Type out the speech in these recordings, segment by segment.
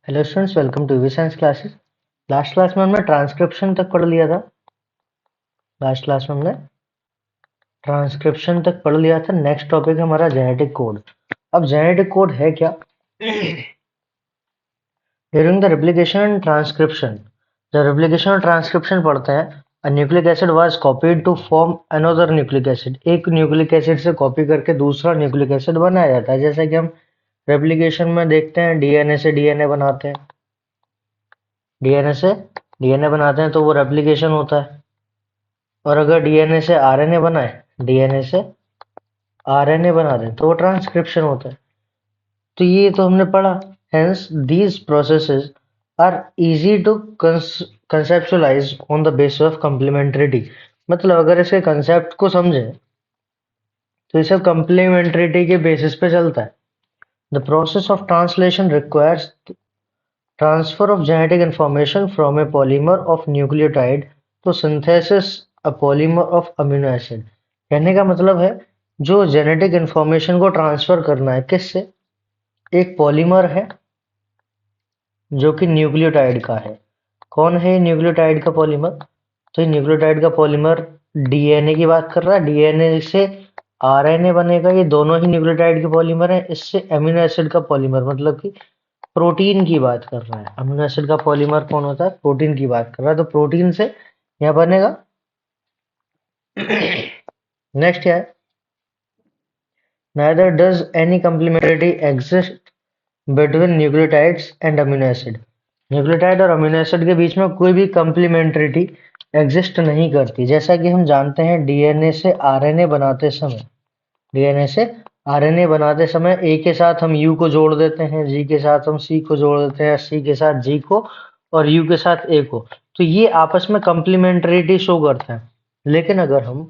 Hello students, welcome to V science classes. Last class में हमने transcription तक पढ़ लिया था। लास्ट क्लास में हमने ट्रांसक्रिप्शन तक पढ़ लिया था। नेक्स्ट टॉपिक है हमारा जेनेटिक कोड। अब जेनेटिक कोड है क्या? During the replication and transcription, जब रेप्लिकेशन और ट्रांसक्रिप्शन पढ़ते हैं, a nucleic acid was copied to form another nucleic acid. एक न्यूक्लिक एसिड से कॉपी करके दूसरा न्यूक्लिक एसिड बनाया जाता है। जैसे कि हम रेप्लिकेशन में देखते हैं, डीएनए से डीएनए बनाते हैं। डीएनए से डीएनए बनाते हैं तो वो रेप्लिकेशन होता है। और अगर डीएनए से आरएनए बनाए, डीएनए से आरएनए बना दें तो वो ट्रांसक्रिप्शन होता है। तो ये तो हमने पढ़ा। Hence these processes are easy to conceptualize on the basis of complementarity. मतलब अगर इसके कंसेप्ट को समझे तो ये सब कंप्लीमेंट्रिटी के बेसिस पे चलता है। The process of translation requires transfer of genetic information from a polymer of nucleotide to synthesis a polymer of amino acid. कहने का मतलब है, जो जेनेटिक इंफॉर्मेशन को ट्रांसफर करना है किससे? एक पॉलीमर है जो कि न्यूक्लियोटाइड का है। कौन है ये न्यूक्लियोटाइड का पॉलीमर? तो ये न्यूक्लियोटाइड का पॉलीमर डीएनए की बात कर रहा है। डीएनए से आरएनए बनेगा। ये दोनों ही न्यूक्लियोटाइड के पॉलीमर हैं। इससे अमीनो एसिड का पॉलीमर, मतलब कि प्रोटीन की बात कर रहा है। अमीनो एसिड का पॉलीमर कौन होता है? प्रोटीन की बात कर रहा है। तो प्रोटीन से क्या बनेगा? नेक्स्ट क्या है? neither does any complementarity exist between nucleotides and amino acid। Nucleotide और अमीनो एसिड के बीच में कोई भी कंप्लीमेंट्रिटी एग्जिस्ट नहीं करती। जैसा कि हम जानते हैं, डीएनए से आरएनए बनाते समय, डीएनए से आरएनए बनाते समय ए के साथ हम यू को जोड़ देते हैं, जी के साथ हम सी को जोड़ देते हैं, सी के साथ जी को और यू के साथ ए को। तो ये आपस में कंप्लीमेंट्रिटी शो करते हैं। लेकिन अगर हम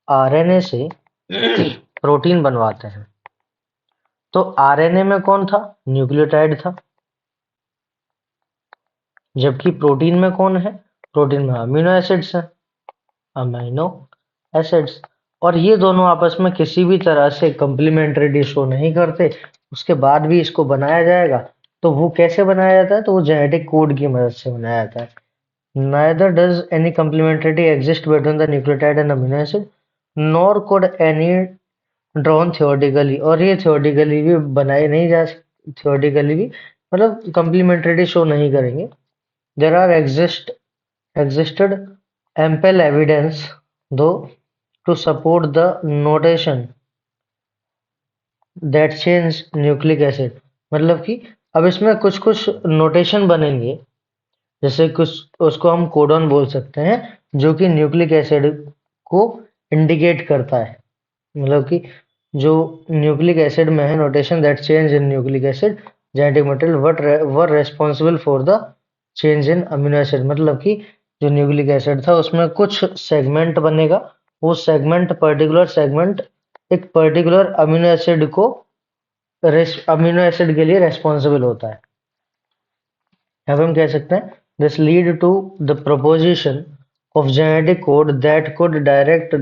आरएनए से प्रोटीन बनवाते हैं तो आरएनए में कौन था? न्यूक्लियोटाइड था। जबकि प्रोटीन में कौन है? प्रोटीन में अमीनो एसिड्स हैं, अमीनो एसिड्स। और ये दोनों आपस में किसी भी तरह से कंप्लीमेंट्रिटी शो नहीं करते। उसके बाद भी इसको बनाया जाएगा तो वो कैसे बनाया जाता है? तो वो जेनेटिक कोड की मदद से बनाया जाता है। Neither does any complementarity exist between the nucleotide and amino acid, nor could any drawn theoretically। और ये theoretically भी बनाए नहीं जा सकते। theoretically भी मतलब complementarity शो नहीं करेंगे। There are existed ample evidence though to support the notation that change nucleic acid। मतलब कि अब इसमें कुछ कुछ नोटेशन बनेंगे। जैसे कुछ उसको हम कोडॉन बोल सकते हैं, जो कि न्यूक्लिक एसिड को इंडिकेट करता है। मतलब कि जो न्यूक्लिक एसिड में है, notation that change in nucleic acid genetic material what were responsible for the change in amino acid. मतलब कि जो न्यूक्लिक एसिड था उसमें कुछ सेगमेंट बनेगा। वो सेगमेंट, पर्टिकुलर सेगमेंट एक पर्टिकुलर अमीनो एसिड को, अमीनो एसिड के लिए रेस्पॉन्सिबल होता है। अब हम कह सकते हैं, this lead to the proposition of genetic code that code direct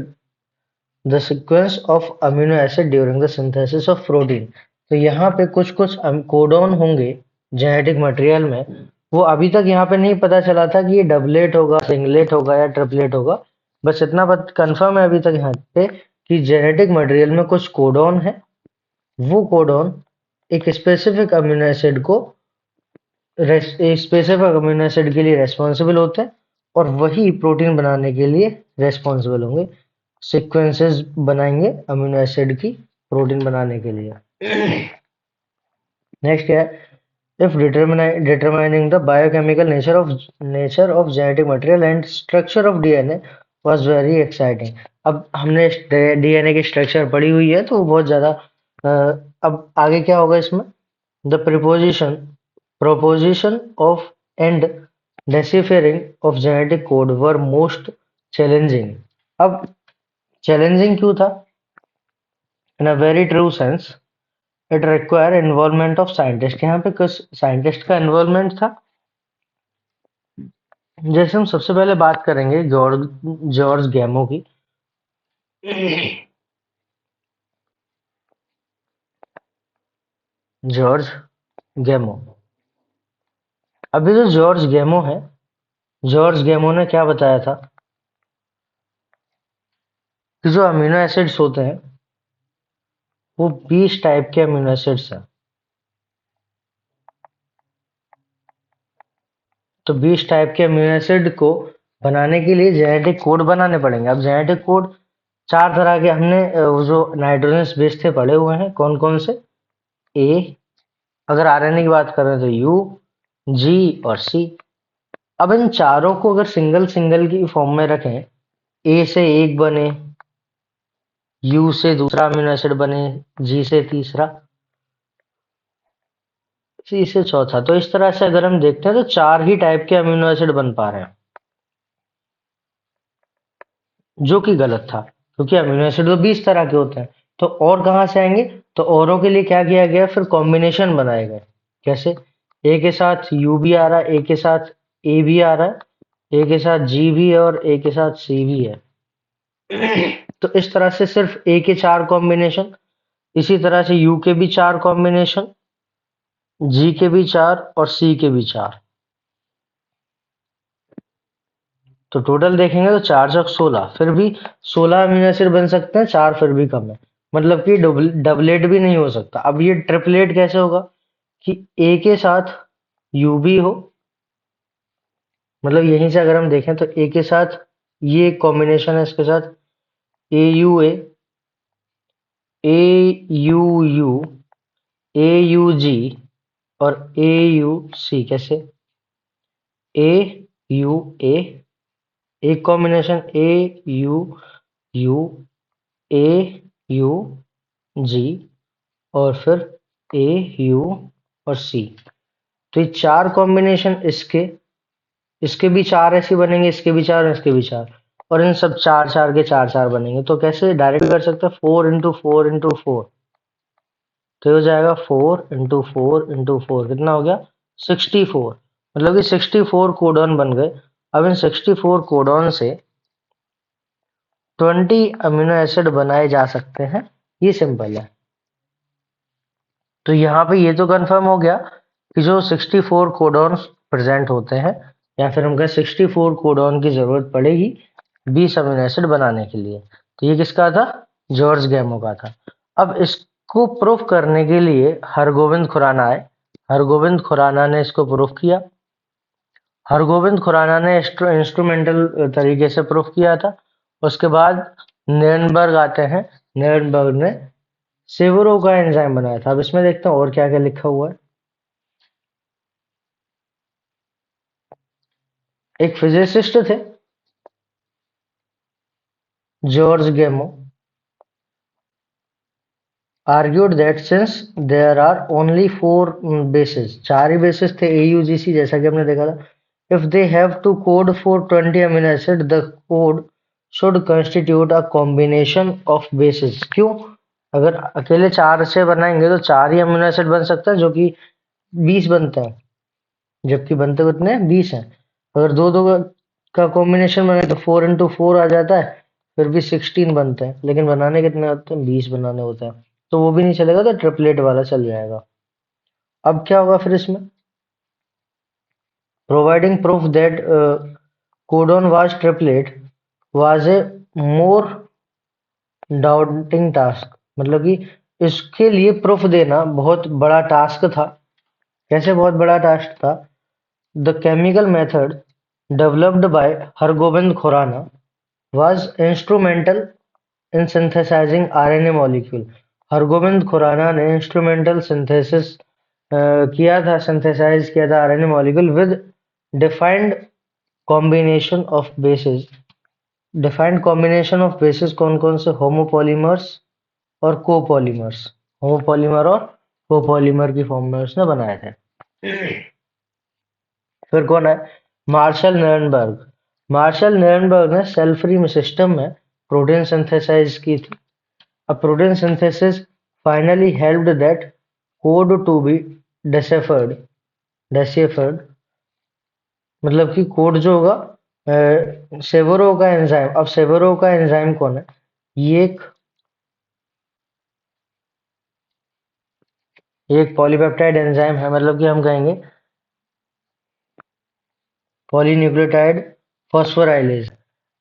the sequence of amino acid during the synthesis of protein. तो यहाँ पे कुछ कुछ कोडॉन होंगे जेनेटिक मटेरियल में। वो अभी तक यहाँ पे नहीं पता चला था कि ये डबलेट होगा, सिंगलेट होगा या ट्रिपलेट होगा। बस इतना कंफर्म है अभी तक यहाँ पे कि जेनेटिक मटेरियल में कुछ कोडॉन है। वो कोडॉन एक स्पेसिफिक अमीनो एसिड को, स्पेसिफिक अमीनो एसिड के लिए रेस्पॉन्सिबल होते हैं और वही प्रोटीन बनाने के लिए रेस्पॉन्सिबल होंगे। सीक्वेंसेस बनाएंगे अमीनो एसिड की प्रोटीन बनाने के लिए। नेक्स्ट क्या है? If determining the biochemical nature of genetic material and structure of DNA was very exciting. अब हमने डीएनए की स्ट्रक्चर पढ़ी हुई है तो वो बहुत ज्यादा। अब आगे क्या होगा इसमें? The proposition of and deciphering of genetic code were most challenging। अब चैलेंजिंग क्यों था? In a very true sense, it require involvement of scientist। यहाँ पे कुछ साइंटिस्ट का इन्वॉल्वमेंट था। जैसे हम सबसे पहले बात करेंगे जॉर्ज जॉर्ज गैमो की। जॉर्ज गैमो अभी जो जॉर्ज गेमो है, जॉर्ज गेमो ने क्या बताया था कि जो अमीनो एसिड्स होते हैं वो 20 टाइप के अमीनो एसिड्स हैं। तो 20 टाइप के अमीनो एसिड को बनाने के लिए जेनेटिक कोड बनाने पड़ेंगे। अब जेनेटिक कोड चार तरह के हमने वो जो नाइट्रोजन बेस थे पढ़े हुए हैं, कौन कौन से? ए, अगर आरएनए की बात करें तो यू, जी और सी। अब इन चारों को अगर सिंगल सिंगल की फॉर्म में रखें, ए से एक बने, यू से दूसरा अमीनो एसिड बने, जी से तीसरा, सी से चौथा, तो इस तरह से अगर हम देखते हैं तो चार ही टाइप के अमीनो एसिड बन पा रहे हैं, जो कि गलत था क्योंकि अमीनो एसिड तो 20 तरह के होते हैं। तो और कहाँ से आएंगे? तो औरों के लिए क्या किया गया, फिर कॉम्बिनेशन बनाए गए। कैसे? ए के साथ यू भी आ रहा है, ए के साथ ए भी आ रहा है, ए के साथ जी भी है और ए के साथ सी भी है। तो इस तरह से सिर्फ ए के चार कॉम्बिनेशन, इसी तरह से यू के भी चार कॉम्बिनेशन, जी के भी चार और सी के भी चार। तो टोटल देखेंगे तो 4 चौक 16, फिर भी 16 अमीनो एसिड बन सकते हैं, चार फिर भी कम है। मतलब कि डबलेट भी नहीं हो सकता। अब ये ट्रिपलेट कैसे होगा कि ए के साथ यू भी हो, मतलब यहीं से अगर हम देखें तो ए के साथ ये कॉम्बिनेशन है, इसके साथ A U A, A U U, A U G और ए यू सी। कैसे? ए यू ए, एक combination A U U, A U G और फिर ए यू और सी। तो ये चार कॉम्बिनेशन, इसके इसके भी चार ऐसे बनेंगे, इसके भी चार, इसके भी चार, और इन सब चार चार के चार चार बनेंगे। तो कैसे डायरेक्ट कर सकते हैं? 4 × 4 × 4, तो ये हो जाएगा 4 × 4 × 4, कितना हो गया? 64। मतलब कि 64 कोडॉन बन गए। अब इन 64 कोडॉन से 20 अमीनो एसिड बनाए जा सकते हैं। ये सिंपल है। तो यहाँ पे ये तो कंफर्म हो गया कि जो 64 कोडॉन प्रेजेंट होते हैं, या फिर हम कहें 64 कोडॉन की जरूरत पड़ेगी 20 अमीनो एसिड बनाने के लिए। तो ये किसका था? जॉर्ज गैमो का था। अब इसको प्रूफ करने के लिए हरगोविंद खुराना आए। हरगोविंद खुराना ने इसको प्रूफ किया। हरगोविंद खुराना ने इंस्ट्रूमेंटल तरीके से प्रूफ किया था। उसके बाद निरनबर्ग आते हैं। निरनबर्ग ने सेवरो का एंजाइम बनाया था। अब इसमें देखते हैं और क्या क्या लिखा हुआ है। एक फिजिसिस्ट थे, जॉर्ज गेमो, argued that since there are only four bases, चार ही bases थे AUGC, जैसा कि हमने देखा था, if they have to code for 20 amino acid, the code should constitute a combination of bases। क्यों? अगर अकेले चार से बनाएंगे तो चार ही अमीनो एसिड बन सकता है, जो कि 20 बनते हैं, जबकि बनते कितने 20 हैं। अगर दो दो का कॉम्बिनेशन बने तो 4 × 4 आ जाता है, फिर भी 16 बनते हैं, लेकिन बनाने कितने होते हैं? 20 बनाने होते हैं। तो वो भी नहीं चलेगा, तो ट्रिपलेट वाला चल जाएगा। अब क्या होगा फिर इसमें? Providing proof that codon was triplet was a more doubting task. मतलब कि इसके लिए प्रूफ देना बहुत बड़ा टास्क था। कैसे बहुत बड़ा टास्क था? The chemical method developed by Hargobind Khorana was instrumental in synthesizing RNA molecule। Hargobind Khorana ने इंस्ट्रूमेंटल सिंथेसिस किया था, सिंथेसाइज किया था RNA molecule with defined combination of bases. Defined combination of bases कौन कौन से? होमोपॉलीमर्स और कोपॉलीमर्स। होमोपॉलीमर और कोपॉलीमर की फॉर्म में उसने बनाए थे। फिर कौन है? मार्शल निरनबर्ग। मार्शल निरनबर्ग ने सेल फ्री सिस्टम में प्रोटीन सिंथेसाइज की थी। A protein synthesis finally helped that code to be deciphered। मतलब कि कोड जो होगा सेवरो का एंजाइम। अब सेवरो का एंजाइम कौन है? ये एक पॉलीपेप्टाइड एंजाइम है। मतलब कि हम कहेंगे पॉलीन्यूक्लियोटाइड फॉस्फोराइलेज।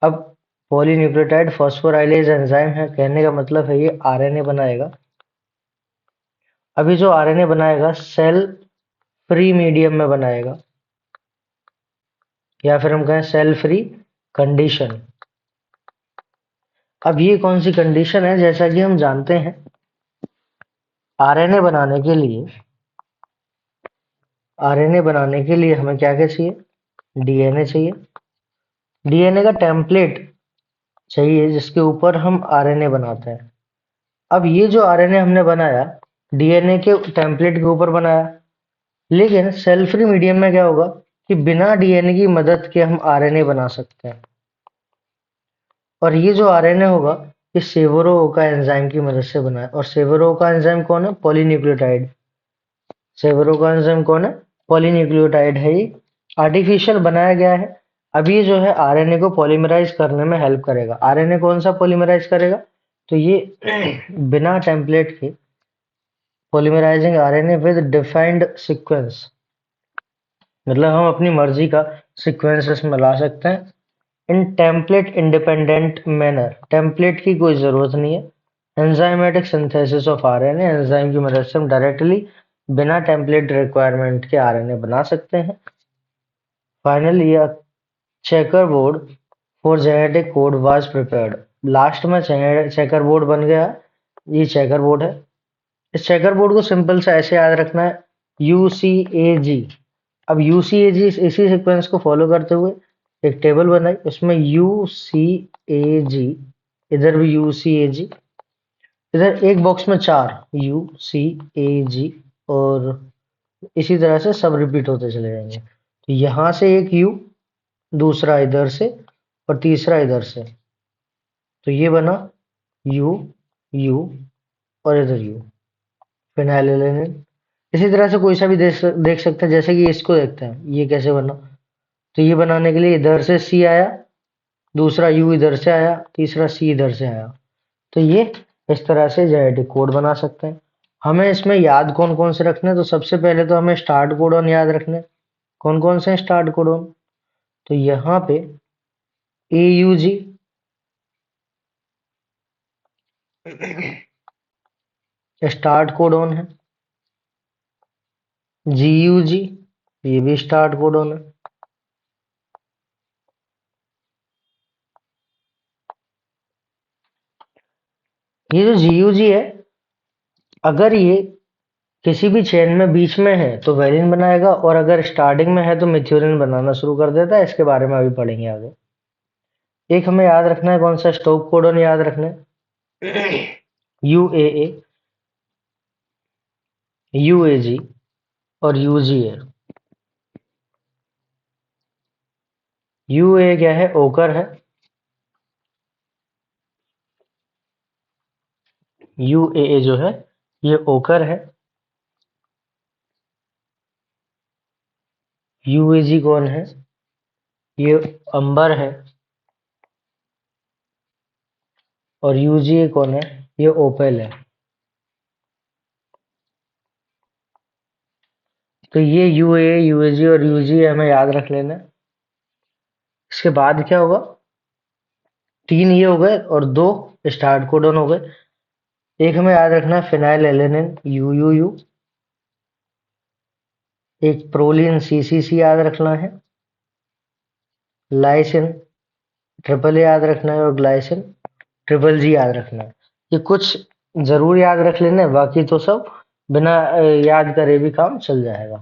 अब पॉलीन्यूक्लियोटाइड फॉस्फोराइलेज एंजाइम है, कहने का मतलब है ये आरएनए बनाएगा। अभी जो आरएनए बनाएगा सेल फ्री मीडियम में बनाएगा, या फिर हम कहें सेल फ्री कंडीशन। अब ये कौन सी कंडीशन है? जैसा कि हम जानते हैं आरएनए बनाने के लिए हमें क्या क्या चाहिए? डीएनए चाहिए। डीएनए का टेम्पलेट चाहिए जिसके ऊपर हम आरएनए बनाते हैं। अब ये जो आरएनए हमने बनाया डीएनए के टेम्पलेट के ऊपर बनाया, लेकिन सेल फ्री मीडियम में क्या होगा कि बिना डीएनए की मदद के हम आरएनए बना सकते हैं। और ये जो आरएनए होगा ये सेवरो का एंजाइम की मदद से बना है। और सेवरो का एंजाइम कौन है? पॉलीन्यूक्लियोटाइड। सेवरो का एंजाइम कौन है? पॉलीन्यूक्लियोटाइड है। ये आर्टिफिशियल बनाया गया है। अब ये जो है आरएनए को पॉलीमराइज करने में हेल्प करेगा। आरएनए कौन सा पॉलीमराइज करेगा? तो ये बिना टेम्पलेट के polymerising RNA with defined sequence, मतलब हम अपनी मर्जी का सीक्वेंस इसमें ला सकते हैं इन टेम्पलेट इंडिपेंडेंट मैनर। टेम्पलेट की कोई जरूरत नहीं है। Enzymatic synthesis of RNA, enzyme की मदद से हम डायरेक्टली बिना टेम्पलेट रिक्वायरमेंट के आरएनए बना सकते हैं। Finally checker board for genetic code was prepared. Last में चेकर बोर्ड बन गया। ये चेकर बोर्ड है। इस चेकर बोर्ड को सिंपल से ऐसे याद रखना है, UCAG। अब UCAG इसी सीक्वेंस को फॉलो करते हुए एक टेबल बनाई, उसमें UCAG, इधर भी UCAG, इधर एक बॉक्स में 4 UCAG, और इसी तरह से सब रिपीट होते चले जाएंगे। तो यहाँ से एक U, दूसरा इधर से, और तीसरा इधर से, तो ये बना U, U, और इधर U, फिनाइलएलेनिन। इसी तरह से कोई सा भी देख सकते हैं, जैसे कि इसको देखते हैं ये कैसे बना। तो ये बनाने के लिए इधर से C आया, दूसरा U इधर से आया, तीसरा C इधर से आया। तो ये इस तरह से जेनेटिक कोड बना सकते हैं। हमें इसमें याद कौन कौन से रखने हैं? तो सबसे पहले तो हमें स्टार्ट कोडॉन याद रखने हैं। कौन कौन से हैं स्टार्ट कोडॉन? तो यहाँ पे AUG, स्टार्ट कोडॉन है। GUG, ये भी स्टार्ट कोडॉन है। ये जो GUG है, अगर ये किसी भी चेन में बीच में है तो वेलिन बनाएगा, और अगर स्टार्टिंग में है तो मिथ्योनिन बनाना शुरू कर देता है। इसके बारे में अभी पढ़ेंगे आगे। एक हमें याद रखना है, कौन सा? स्टॉप कोडॉन याद रखना है। UAA, UAG, और UGA। UA क्या है? ओकर है। UAA जो है ये ओकर है। UAG कौन है? ये अंबर है। और UGA कौन है? ये ओपेल है। तो ये UAA, UAG और UGA हमें याद रख लेना है। इसके बाद क्या होगा? 3 ये हो गए और 2 स्टार्ट कोडॉन हो गए। एक हमें याद रखना है फिनाइलएलेनिन, UUU। एक प्रोलिन, CCC याद रखना है। लाइसिन ट्रिपल याद रखना है, और ग्लाइसिन ट्रिपल G याद रखना है। ये कुछ जरूर याद रख लेना है, बाकी तो सब बिना याद करे भी काम चल जाएगा।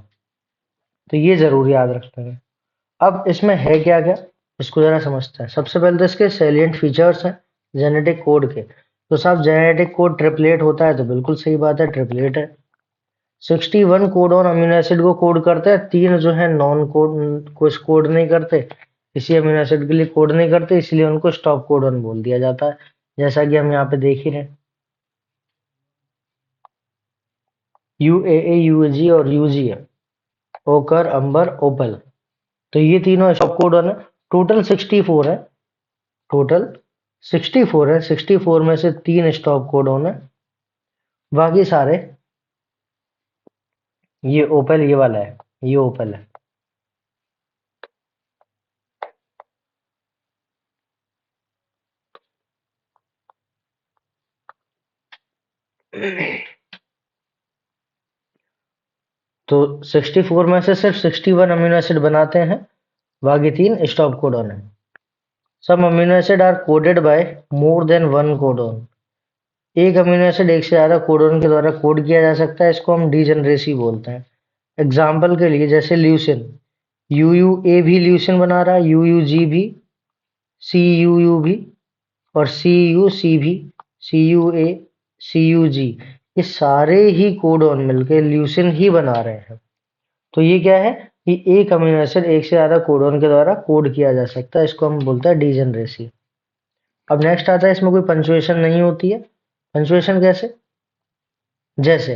तो ये जरूर याद रखना है। अब इसमें है क्या क्या, इसको जरा समझते हैं। सबसे पहले तो इसके सैलिएंट फीचर्स हैं जेनेटिक कोड के। तो साहब जेनेटिक कोड ट्रिपलेट होता है, तो बिल्कुल सही बात है, ट्रिपलेट है। 61 कोडॉन अमीनो एसिड को कोड करते हैं, 3 जो है नॉन कोड, कुछ कोड नहीं करते, इसी अमीनो एसिड के लिए कोड नहीं करते, इसलिए उनको स्टॉप कोडॉन बोल दिया जाता है, जैसा कि हम यहाँ पे देख ही रहे हैं। UAA, UAG और UGA, ओकर, अंबर, ओपल, तो ये तीनों स्टॉप कोडॉन है। टोटल 64 है। टोटल 64 है। 64 में से 3 स्टॉप कोडॉन है, बाकी सारे ये ओपल, ये वाला है, ये ओपल है। तो 64 में से सिर्फ 61 अमीनो एसिड बनाते हैं, बाकी 3 स्टॉप कोडॉन है। Some amino acid are coded by more than one codon. एक अमीनो एसिड एक से ज्यादा कोडॉन के द्वारा कोड किया जा सकता है, इसको हम डीजेनरेसी बोलते हैं। एग्जाम्पल के लिए जैसे ल्यूसिन, यूयूए भी ल्यूसिन बना रहा है, यूयूजी भी, सीयूयू भी, और सीयूसी भी, सीयूए, सीयूजी, ये सारे ही कोडॉन मिलके ल्यूसिन ही बना रहे हैं। तो ये क्या है कि एक अमीनो एसिड एक से ज्यादा कोडॉन के द्वारा कोड किया जा सकता है, इसको हम बोलते हैं डीजेनरेसी। अब नेक्स्ट आता है, इसमें कोई पंचुएशन नहीं होती है। पंचुएशन कैसे? जैसे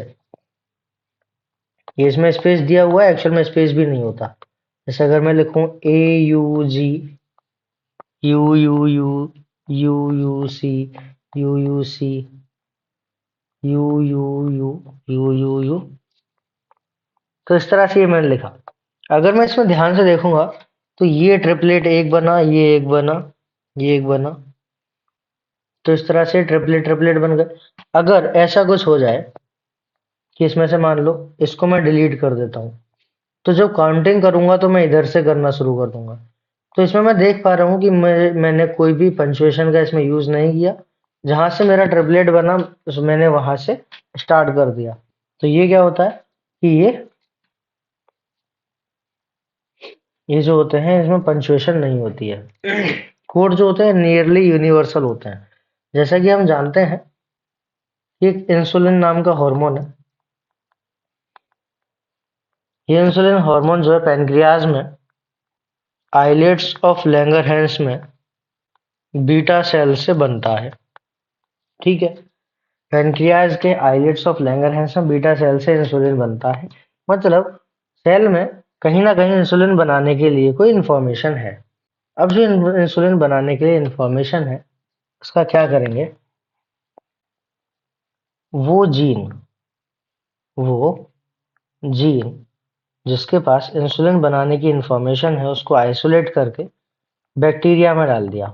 ये इसमें स्पेस दिया हुआ है, एक्चुअल में स्पेस भी नहीं होता। जैसे अगर मैं लिखूं A U G, U U U, U U C, U U C, U U U, U U U, तो इस तरह से ये मैंने लिखा। अगर मैं इसमें ध्यान से देखूंगा तो ये ट्रिपलेट एक बना, ये एक बना, ये एक बना, तो इस तरह से ट्रिपलेट ट्रिपलेट बन गए। अगर ऐसा कुछ हो जाए कि इसमें से मान लो इसको मैं डिलीट कर देता हूँ, तो जब काउंटिंग करूंगा तो मैं इधर से करना शुरू कर दूंगा। तो इसमें मैं देख पा रहा हूँ कि मैंने कोई भी पंचुएशन का इसमें यूज नहीं किया। जहां से मेरा ट्रिपलेट बना मैंने वहां से स्टार्ट कर दिया। तो ये क्या होता है कि ये जो होते हैं इसमें पंचुएशन नहीं होती है। कोड जो होते हैं नियरली यूनिवर्सल होते हैं। जैसा कि हम जानते हैं कि एक इंसुलिन नाम का हार्मोन है। ये इंसुलिन हार्मोन जो है पैनक्रियाज में आइलेट्स ऑफ लैंगरहैंस में बीटा सेल से बनता है। ठीक है, पैनक्रियाज के आइलेट्स ऑफ लैंगरहैंस में बीटा सेल से इंसुलिन बनता है। मतलब सेल में कहीं ना कहीं इंसुलिन बनाने के लिए कोई इंफॉर्मेशन है। अब जो इंसुलिन बनाने के लिए इंफॉर्मेशन है उसका क्या करेंगे, वो जीन वो जीन जिसके पास इंसुलिन बनाने की इंफॉर्मेशन है उसको आइसोलेट करके बैक्टीरिया में डाल दिया।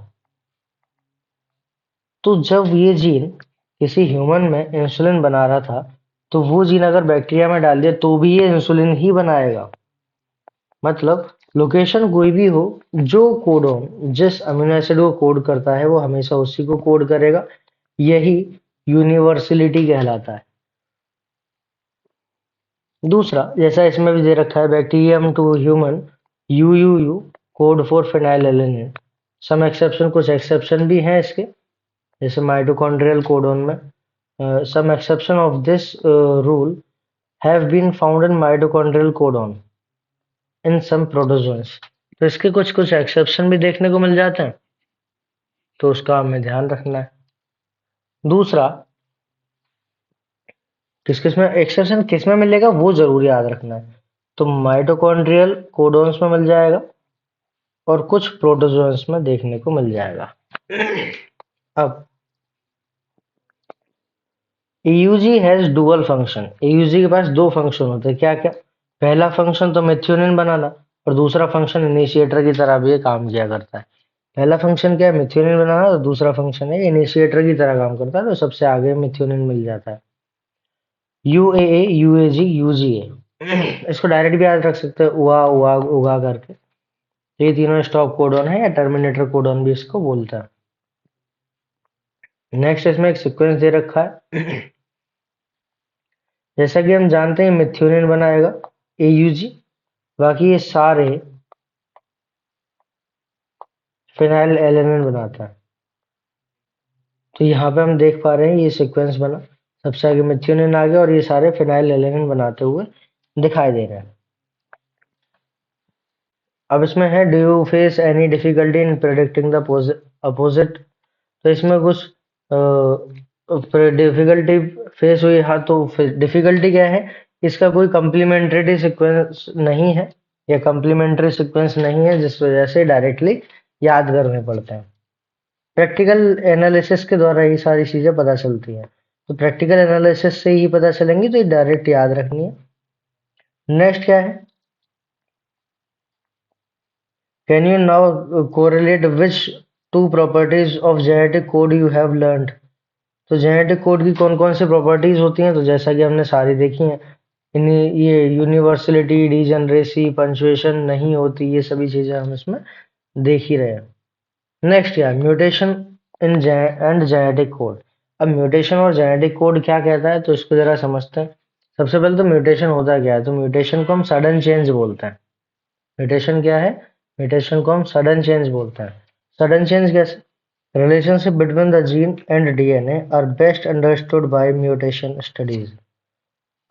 तो जब ये जीन किसी ह्यूमन में इंसुलिन बना रहा था, तो वो जीन अगर बैक्टीरिया में डाल दिया तो भी ये इंसुलिन ही बनाएगा। मतलब लोकेशन कोई भी हो, जो कोडोन जिस अमीनो एसिड को कोड करता है वो हमेशा उसी को कोड करेगा। यही यूनिवर्सलिटी कहलाता है। दूसरा, जैसा इसमें भी दे रखा है, bacterium to human, UUU code for phenylalanine. Some exception, कुछ एक्सेप्शन भी हैं इसके, जैसे माइटोकॉन्ड्रियल कोडोन में। Some exception of this rule have been found in mitochondrial codon in some protozoans. तो इसके कुछ कुछ एक्सेप्शन भी देखने को मिल जाते हैं, तो उसका हमें ध्यान रखना है। दूसरा, किस किस में एक्सेप्शन किस में मिलेगा वो जरूर याद रखना है। तो माइटोकॉन्ड्रियल कोडोन्स में मिल जाएगा और कुछ प्रोटोजोन्स में देखने को मिल जाएगा। अब AUG has dual function. AUG के पास दो फंक्शन होते हैं। क्या क्या? पहला फंक्शन तो मेथियोनिन बनाना, और दूसरा फंक्शन इनिशिएटर की तरह भी ये काम किया करता है। पहला फंक्शन क्या है? मेथियोनिन बनाना। और दूसरा फंक्शन है इनिशिएटर की तरह काम करता है, तो सबसे आगे मेथियोनिन मिल जाता है। यूएए, यूएजी, यूजीए, इसको डायरेक्ट भी याद रख सकते हैं, उआ उआ उगा करके। ये तीनों स्टॉप कोडॉन है या टर्मिनेटर कोडॉन भी इसको बोलते हैं। नेक्स्ट इसमें एक सीक्वेंस दे रखा है। जैसा कि हम जानते हैं मिथ्योनिन बनाएगा एयूजी, बाकी ये सारे फिनाइल एलेनिन बनाता है। तो यहाँ पे हम देख पा रहे हैं ये सीक्वेंस बना, सबसे आगे मिथ्योनिन आ गया और ये सारे फिनाइल एलेनिन बनाते हुए दिखाई दे रहे हैं। अब इसमें है, do you face any difficulty in predicting the opposite. तो इसमें कुछ डिफिकल्टी फेस हुई। हाँ, तो डिफिकल्टी क्या है? इसका कोई कंप्लीमेंट्री सीक्वेंस नहीं है, या कंप्लीमेंट्री सीक्वेंस नहीं है, जिस वजह से डायरेक्टली याद करने पड़ते हैं। प्रैक्टिकल एनालिसिस के द्वारा ये सारी चीजें पता चलती हैं। तो प्रैक्टिकल एनालिसिस से ही पता चलेंगी, तो ये डायरेक्ट याद रखनी है। नेक्स्ट क्या है? Can you now correlate which two properties of genetic code you have learned. तो जेनेटिक कोड की कौन कौन सी प्रॉपर्टीज होती हैं, तो जैसा कि हमने सारी देखी हैं, ये यूनिवर्सलिटी, डीजनरेसी, पंचुएशन नहीं होती, ये सभी चीजें हम इसमें देख ही रहे हैं। नेक्स्ट यार, mutation in and genetic code. अब म्यूटेशन और जेनेटिक कोड क्या कहता है, तो इसको जरा समझते हैं। सबसे पहले तो म्यूटेशन होता क्या है, तो म्यूटेशन को हम सडन चेंज बोलते हैं। म्यूटेशन क्या है, म्यूटेशन को हम सडन चेंज बोलते हैं। सडन चेंज कैसे, relationship between the gene and DNA are best understood by mutation studies.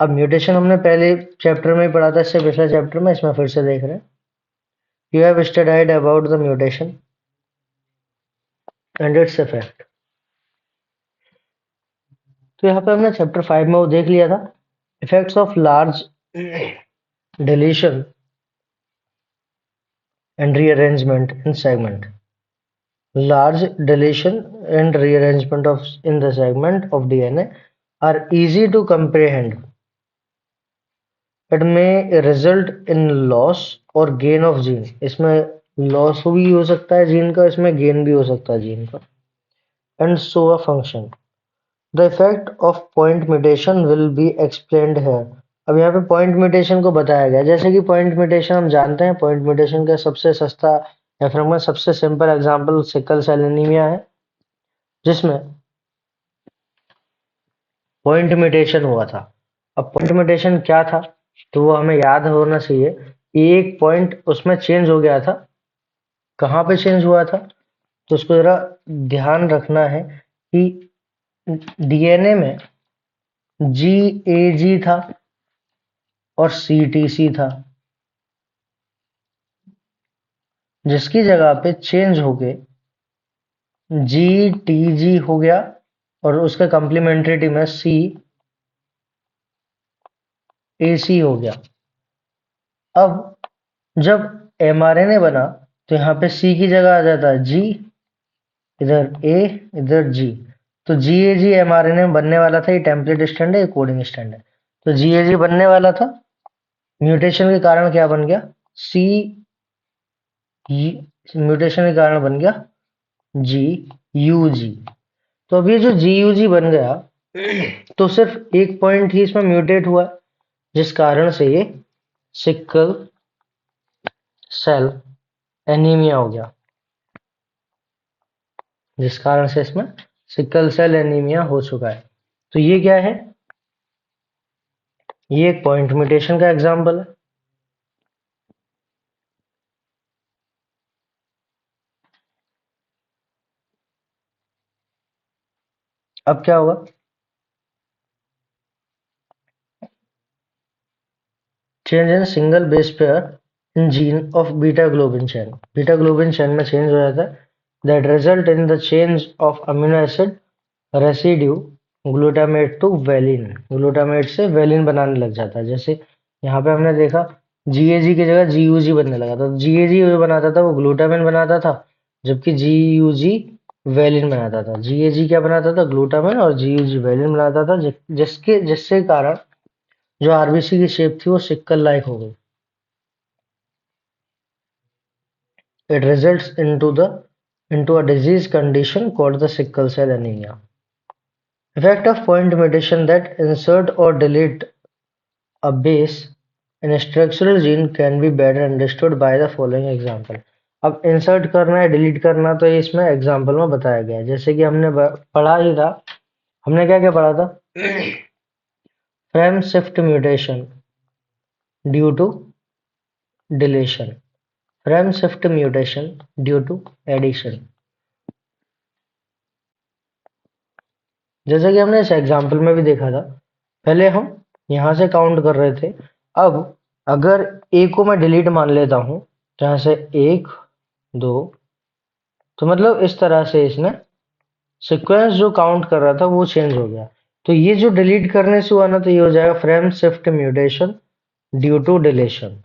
अब म्यूटेशन हमने पहले चैप्टर में ही पढ़ा था, इससे पिछले चैप्टर में, इसमें फिर से देख रहे हैं। You have studied about the mutation and its effect. तो यहाँ पे हमने चैप्टर 5 में वो देख लिया था, effects of large deletion and rearrangement in segment. Large deletion and rearrangement of in the segment of DNA are easy to comprehend. It may result in loss or gain of gene. इसमें loss भी हो सकता है gene का, इसमें gain भी हो सकता है जीन का। And so a function. The effect of point mutation will be explained here. अब यहाँ पे पॉइंट म्यूटेशन को बताया गया, जैसे कि पॉइंट म्यूटेशन हम जानते हैं, पॉइंट म्यूटेशन का सबसे सस्ता या फिर हमारा सबसे simple example sickle cell anaemia है, जिसमें पॉइंट म्यूटेशन हुआ था। अब पॉइंट म्यूटेशन क्या था, तो वो हमें याद होना चाहिए। एक पॉइंट उसमें चेंज हो गया था, कहाँ पे चेंज हुआ था, तो उसको जरा ध्यान रखना है कि डीएनए में GAG था और CTC था, जिसकी जगह पे चेंज होके GTG हो गया और उसके कॉम्प्लीमेंट्रिटी में CAC हो गया। अब जब mRNA बना तो यहाँ पे C की जगह आ जाता है G, इधर A, इधर G। तो GAG mRNA में बनने वाला था, ये टेम्पलेट स्टैंड है, ये कोडिंग स्टैंड है। तो GAG बनने वाला था, म्यूटेशन के कारण क्या बन गया, C, म्यूटेशन के कारण बन गया GUG। तो अब ये जो GUG बन गया, तो सिर्फ एक पॉइंट ही इसमें म्यूटेट हुआ, जिस कारण से ये सिकल सेल एनीमिया हो गया, जिस कारण से इसमें सिकल सेल एनीमिया हो चुका है। तो ये क्या है, ये एक पॉइंट म्यूटेशन का एग्जाम्पल है। अब क्या होगा, change in single base pair in gene of beta globin chain. Beta globin chain में चेंज हो जाता है, that result in the change of amino acid residue glutamate to valine. Glutamate से वेलिन बनाने लग जाता है। जैसे यहाँ पे हमने देखा GAG की जगह GUG बनने लगा था। GAG जो बनाता था वो ग्लूटामिन बनाता था, जबकि GUG वेलिन बनाता था। GAG क्या बनाता था, ग्लूटामिन, और GUG वेलिन बनाता था, जिसके कारण जो आरबीसी की शेप थी वो सिक्कल लाइक हो गई। It results into a disease condition called the sickle cell anemia. Effect of point mutation that insert or delete a base in a structural gene can be better understood by the following example. अब insert करना है, delete करना, तो ये इसमें example में बताया गया है। जैसे कि हमने पढ़ा ही था, हमने क्या क्या पढ़ा था, frame shift mutation due to deletion, frame shift mutation due to addition. जैसे कि हमने इस एग्जाम्पल में भी देखा था, पहले हम यहाँ से काउंट कर रहे थे। अब अगर ए को मैं डिलीट मान लेता हूँ, जहाँ से 1 2, तो मतलब इस तरह से इसने सीक्वेंस जो काउंट कर रहा था वो चेंज हो गया। तो ये जो डिलीट करने से हुआ ना, तो ये हो जाएगा frame shift mutation due to deletion.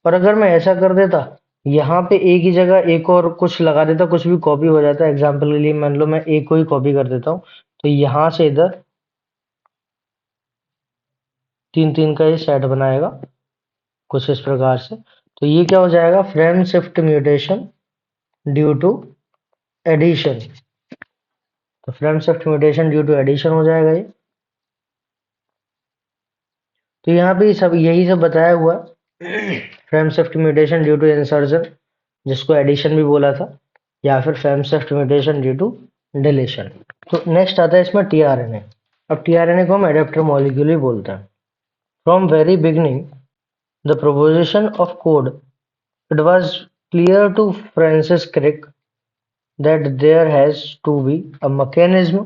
और अगर मैं ऐसा कर देता, यहाँ पे ए की जगह एक और कुछ लगा देता, कुछ भी कॉपी हो जाता। एग्जाम्पल के लिए मान लो मैं ए को ही कॉपी कर देता हूँ, तो यहाँ से इधर 3 3 का ये सेट बनाएगा कुछ इस प्रकार से। तो ये क्या हो जाएगा, frame shift mutation due to addition. तो frame shift mutation due to addition हो जाएगा ये। तो यहाँ पे सब यही सब बताया हुआ frame shift mutation due to insertion, जिसको एडिशन भी बोला था, या फिर frame shift mutation due to deletion. तो नेक्स्ट आता है इसमें टीआरएनए। अब टीआरएनए को हम एडेप्टर मॉलिक्यूल ही बोलते हैं। From very beginning the proposition of code, it was clear to Francis Crick that there has to be a mechanism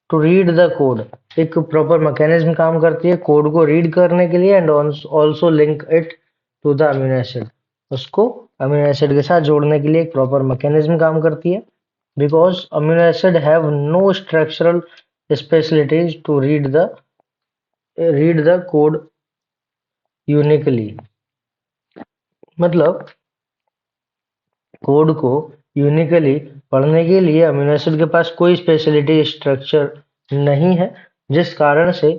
to read the code। एक प्रॉपर मैकेनिज्म काम करती है कोड को रीड करने के लिए, and also link it to the amino acid, उसको amino acid के साथ जोड़ने के लिए एक प्रॉपर मैकेनिज्म काम करती है। Because amino acid have no structural specialities to read the code uniquely. मतलब कोड को यूनिकली पढ़ने के लिए अमीनो एसिड के पास कोई स्पेशलिटी स्ट्रक्चर नहीं है, जिस कारण से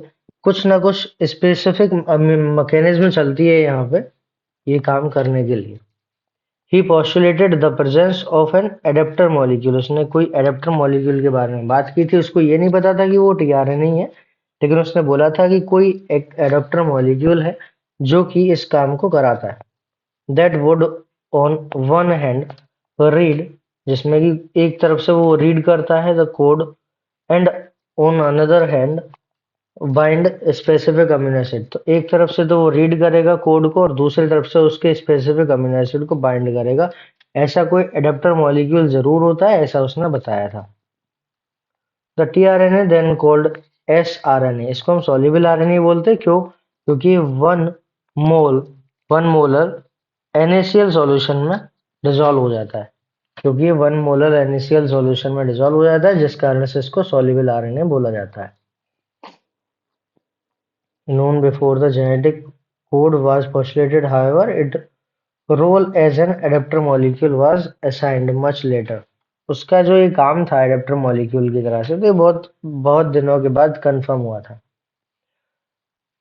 कुछ ना कुछ स्पेसिफिक मैकेनिज्म चलती है यहाँ पे ये काम करने के लिए। He postulated the presence of an adaptor molecule, उसने कोई एडेप्टर मॉलिक्यूल के बारे में बात की थी। उसको ये नहीं पता था कि वो टीआरएनए है, लेकिन उसने बोला था कि कोई एक एडेप्टर मॉलिक्यूल है जो कि इस काम को कराता है। That would on one hand read, जिसमें कि एक तरफ से वो रीड करता है the code, and on another hand bind specific amino acid. तो एक तरफ से तो वो रीड करेगा कोड को और दूसरी तरफ से उसके स्पेसिफिक अमीनो एसिड को बाइंड करेगा। ऐसा कोई एडेप्टर मॉलिक्यूल जरूर होता है, ऐसा उसने बताया था। द टीआरएनए देन कॉल्ड एसआरएनए, इसको हम सॉल्युबल आरएनए बोलते हैं। क्यों? क्योंकि वन मोलर NaCl सॉल्यूशन में डिसॉल्व हो जाता है, क्योंकि 1 मोलर NaCl सॉल्यूशन में डिसॉल्व हो जाता है, जिस कारण से इसको सॉल्युबल आरएनए बोला जाता है। Known before the genetic code was postulated, however, its role as an adapter molecule was assigned much later। उसका जो ये काम था एडेप्टर मॉलिक्यूल की तरह से, तो ये बहुत बहुत दिनों के बाद कंफर्म हुआ था।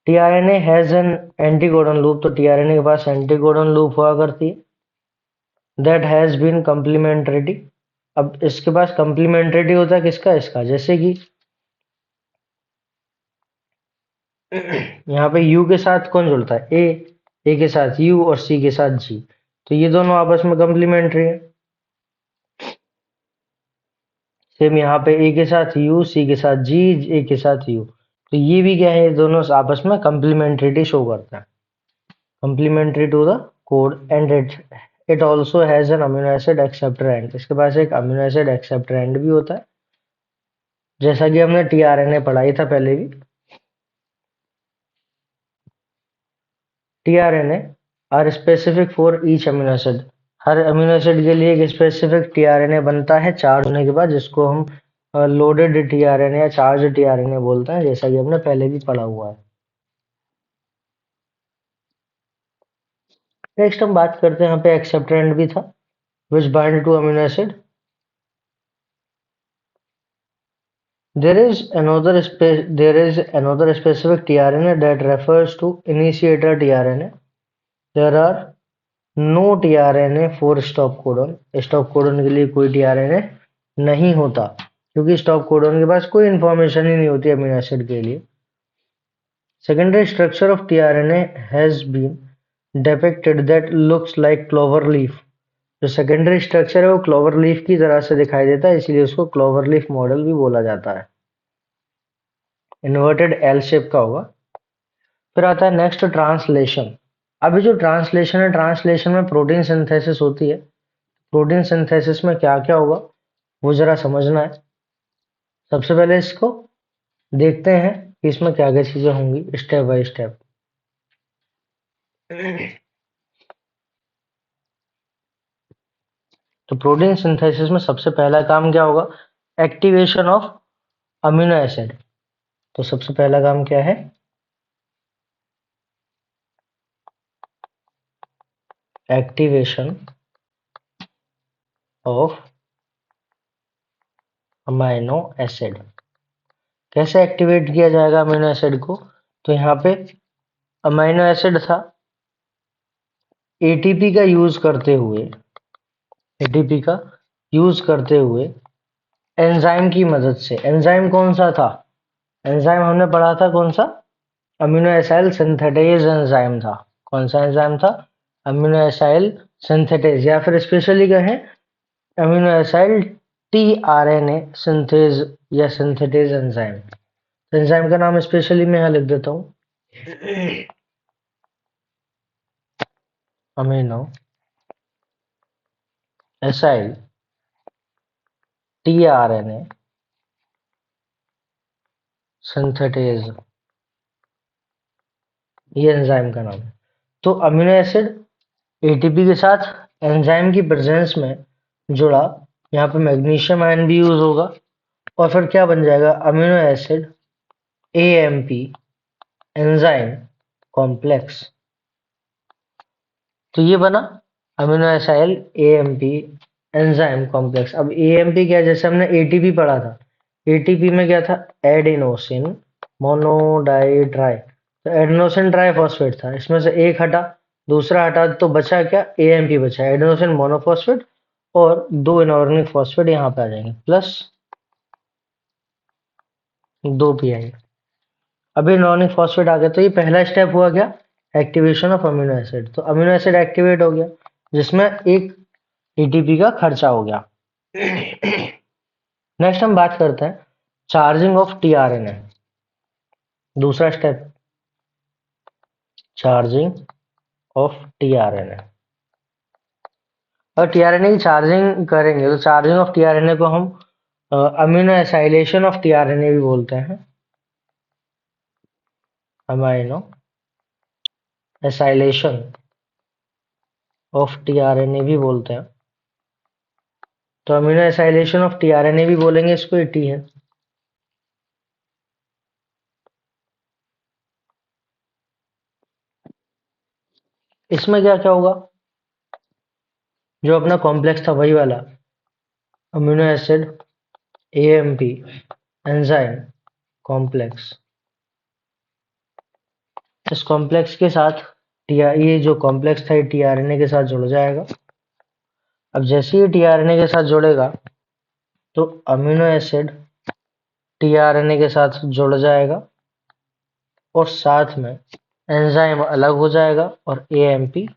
टीआरएनए हैज एन एंटीकोडन लूप, तो टीआरएनए के पास एंटीकोडन लूप हुआ करती है। दैट हैज बीन कम्प्लीमेंट्रिटी, अब इसके पास कम्प्लीमेंट्रिटी होता है किसका? इसका। जैसे कि यहाँ पे यू के साथ कौन जुड़ता है? ए के साथ यू और सी के साथ जी, तो ये दोनों आपस में कम्प्लीमेंट्री है। सेम यहाँ पे ए के साथ यू, सी के साथ जी, ए के साथ यू, तो ये भी क्या है? ये दोनों आपस में कम्प्लीमेंट्रिटी शो करता है, complementary to the code. And it also has an amino acid acceptor end, इसके पास एक अमीनो एसिड एक्सेप्टर एंड भी होता है, जैसा कि हमने टीआरएनए पढ़ाई था पहले भी। TRNA are specific for each amino acid, हर अमीनो एसिड के लिए एक स्पेसिफिक टीआरएनए बनता है चार्ज होने के बाद, जिसको हम लोडेड टीआरएनए या चार्ज टीआरएनए बोलते हैं, जैसा कि हमने पहले भी पढ़ा हुआ है। नेक्स्ट हम बात करते हैं, यहाँ पे एक्सेप्टर एंड भी था, which bind to amino acid. There is another specific tRNA that refers to initiator tRNA. There are no tRNA for stop codon, stop codon के लिए कोई tRNA नहीं होता, क्योंकि स्टॉप कोडन के पास कोई इंफॉर्मेशन ही नहीं होती अमीनो एसिड के लिए। Secondary structure of tRNA has been depicted that looks like clover leaf, जो सेकेंडरी स्ट्रक्चर है वो क्लोवर लीफ की तरह से दिखाई देता है, इसलिए उसको क्लोवर लीफ मॉडल भी बोला जाता है। इन्वर्टेड एल शेप का होगा। फिर आता है नेक्स्ट ट्रांसलेशन। अभी जो ट्रांसलेशन है, ट्रांसलेशन में प्रोटीन सिंथेसिस होती है। प्रोटीन सिंथेसिस में क्या क्या होगा वो जरा समझना है। सबसे पहले इसको देखते हैं कि इसमें क्या क्या चीजें होंगी स्टेप बाय स्टेप। तो प्रोटीन सिंथेसिस में सबसे पहला काम क्या होगा? Activation of amino acid. तो सबसे पहला काम क्या है? Activation of amino acid. कैसे एक्टिवेट किया जाएगा अमीनो एसिड को? तो यहाँ पे अमीनो एसिड था, एटीपी का यूज करते हुए एंजाइम की मदद से। एंजाइम कौन सा था? एंजाइम हमने पढ़ा था कौन सा? अमीनो एसाइल सिंथेटेज एंजाइम था। कौन सा एंजाइम था? अमीनो एसाइल सिंथेटेज, या फिर स्पेशली कहें अमीनो एसाइल टीआरएनए सिंथेज या सिंथेटेज एंजाइम। एंजाइम का नाम स्पेशली मैं यहाँ लिख देता हूँ, अमीनो एसाइल टीआरएनए सिंथेटेज, ये एंजाइम का नाम है। तो अमीनो एसिड एटीपी के साथ एंजाइम की प्रेजेंस में जुड़ा, यहाँ पे मैग्नीशियम आयन भी यूज होगा, और फिर क्या बन जाएगा? Amino acid AMP enzyme complex. तो ये बना amino acyl AMP enzyme complex. अब एएमपी क्या है? जैसे हमने एटीपी पढ़ा था, एटीपी में क्या था? एडिनोसिन मोनोडाइट्राई। तो एडिनोसिन ट्राइफॉस्फेट था, इसमें से एक हटा, दूसरा हटा, तो बचा क्या? एएमपी बचा, एडिनोसिन मोनोफॉस्फेट, और दो इनऑर्गेनिक फॉस्फेट यहाँ पे आ जाएंगे, प्लस 2 पीआई। अभी इनऑर्गेनिक फॉस्फेट आ गया, तो ये पहला स्टेप हुआ क्या? Activation of amino acid. तो अमीनो एसिड एक्टिवेट हो गया, जिसमें एक एटीपी का खर्चा हो गया। नेक्स्ट हम बात करते हैं चार्जिंग ऑफ टीआरएनए। दूसरा स्टेप, चार्जिंग ऑफ टीआरएनए। और टीआरएनए की चार्जिंग करेंगे तो चार्जिंग ऑफ टीआरएनए को हम अमीनो एसाइलेशन ऑफ टीआरएनए भी बोलते हैं। अमीनो एसाइलेशन ऑफ टीआरएनए भी बोलते हैं। तो अमीनो एसाइलेशन ऑफ टीआरएनए भी बोलेंगे, इसको टी है। इसमें क्या क्या होगा? जो अपना कॉम्प्लेक्स था वही वाला, amino acid AMP enzyme complex. इस कॉम्प्लेक्स के साथ ये जो कॉम्प्लेक्स था ये टीआरएनए के साथ जुड़ जाएगा। अब जैसे ही टीआरएनए के साथ जुड़ेगा तो अमीनो एसिड टीआरएनए के साथ जुड़ जाएगा, और साथ में एंजाइम अलग हो जाएगा और एएमपी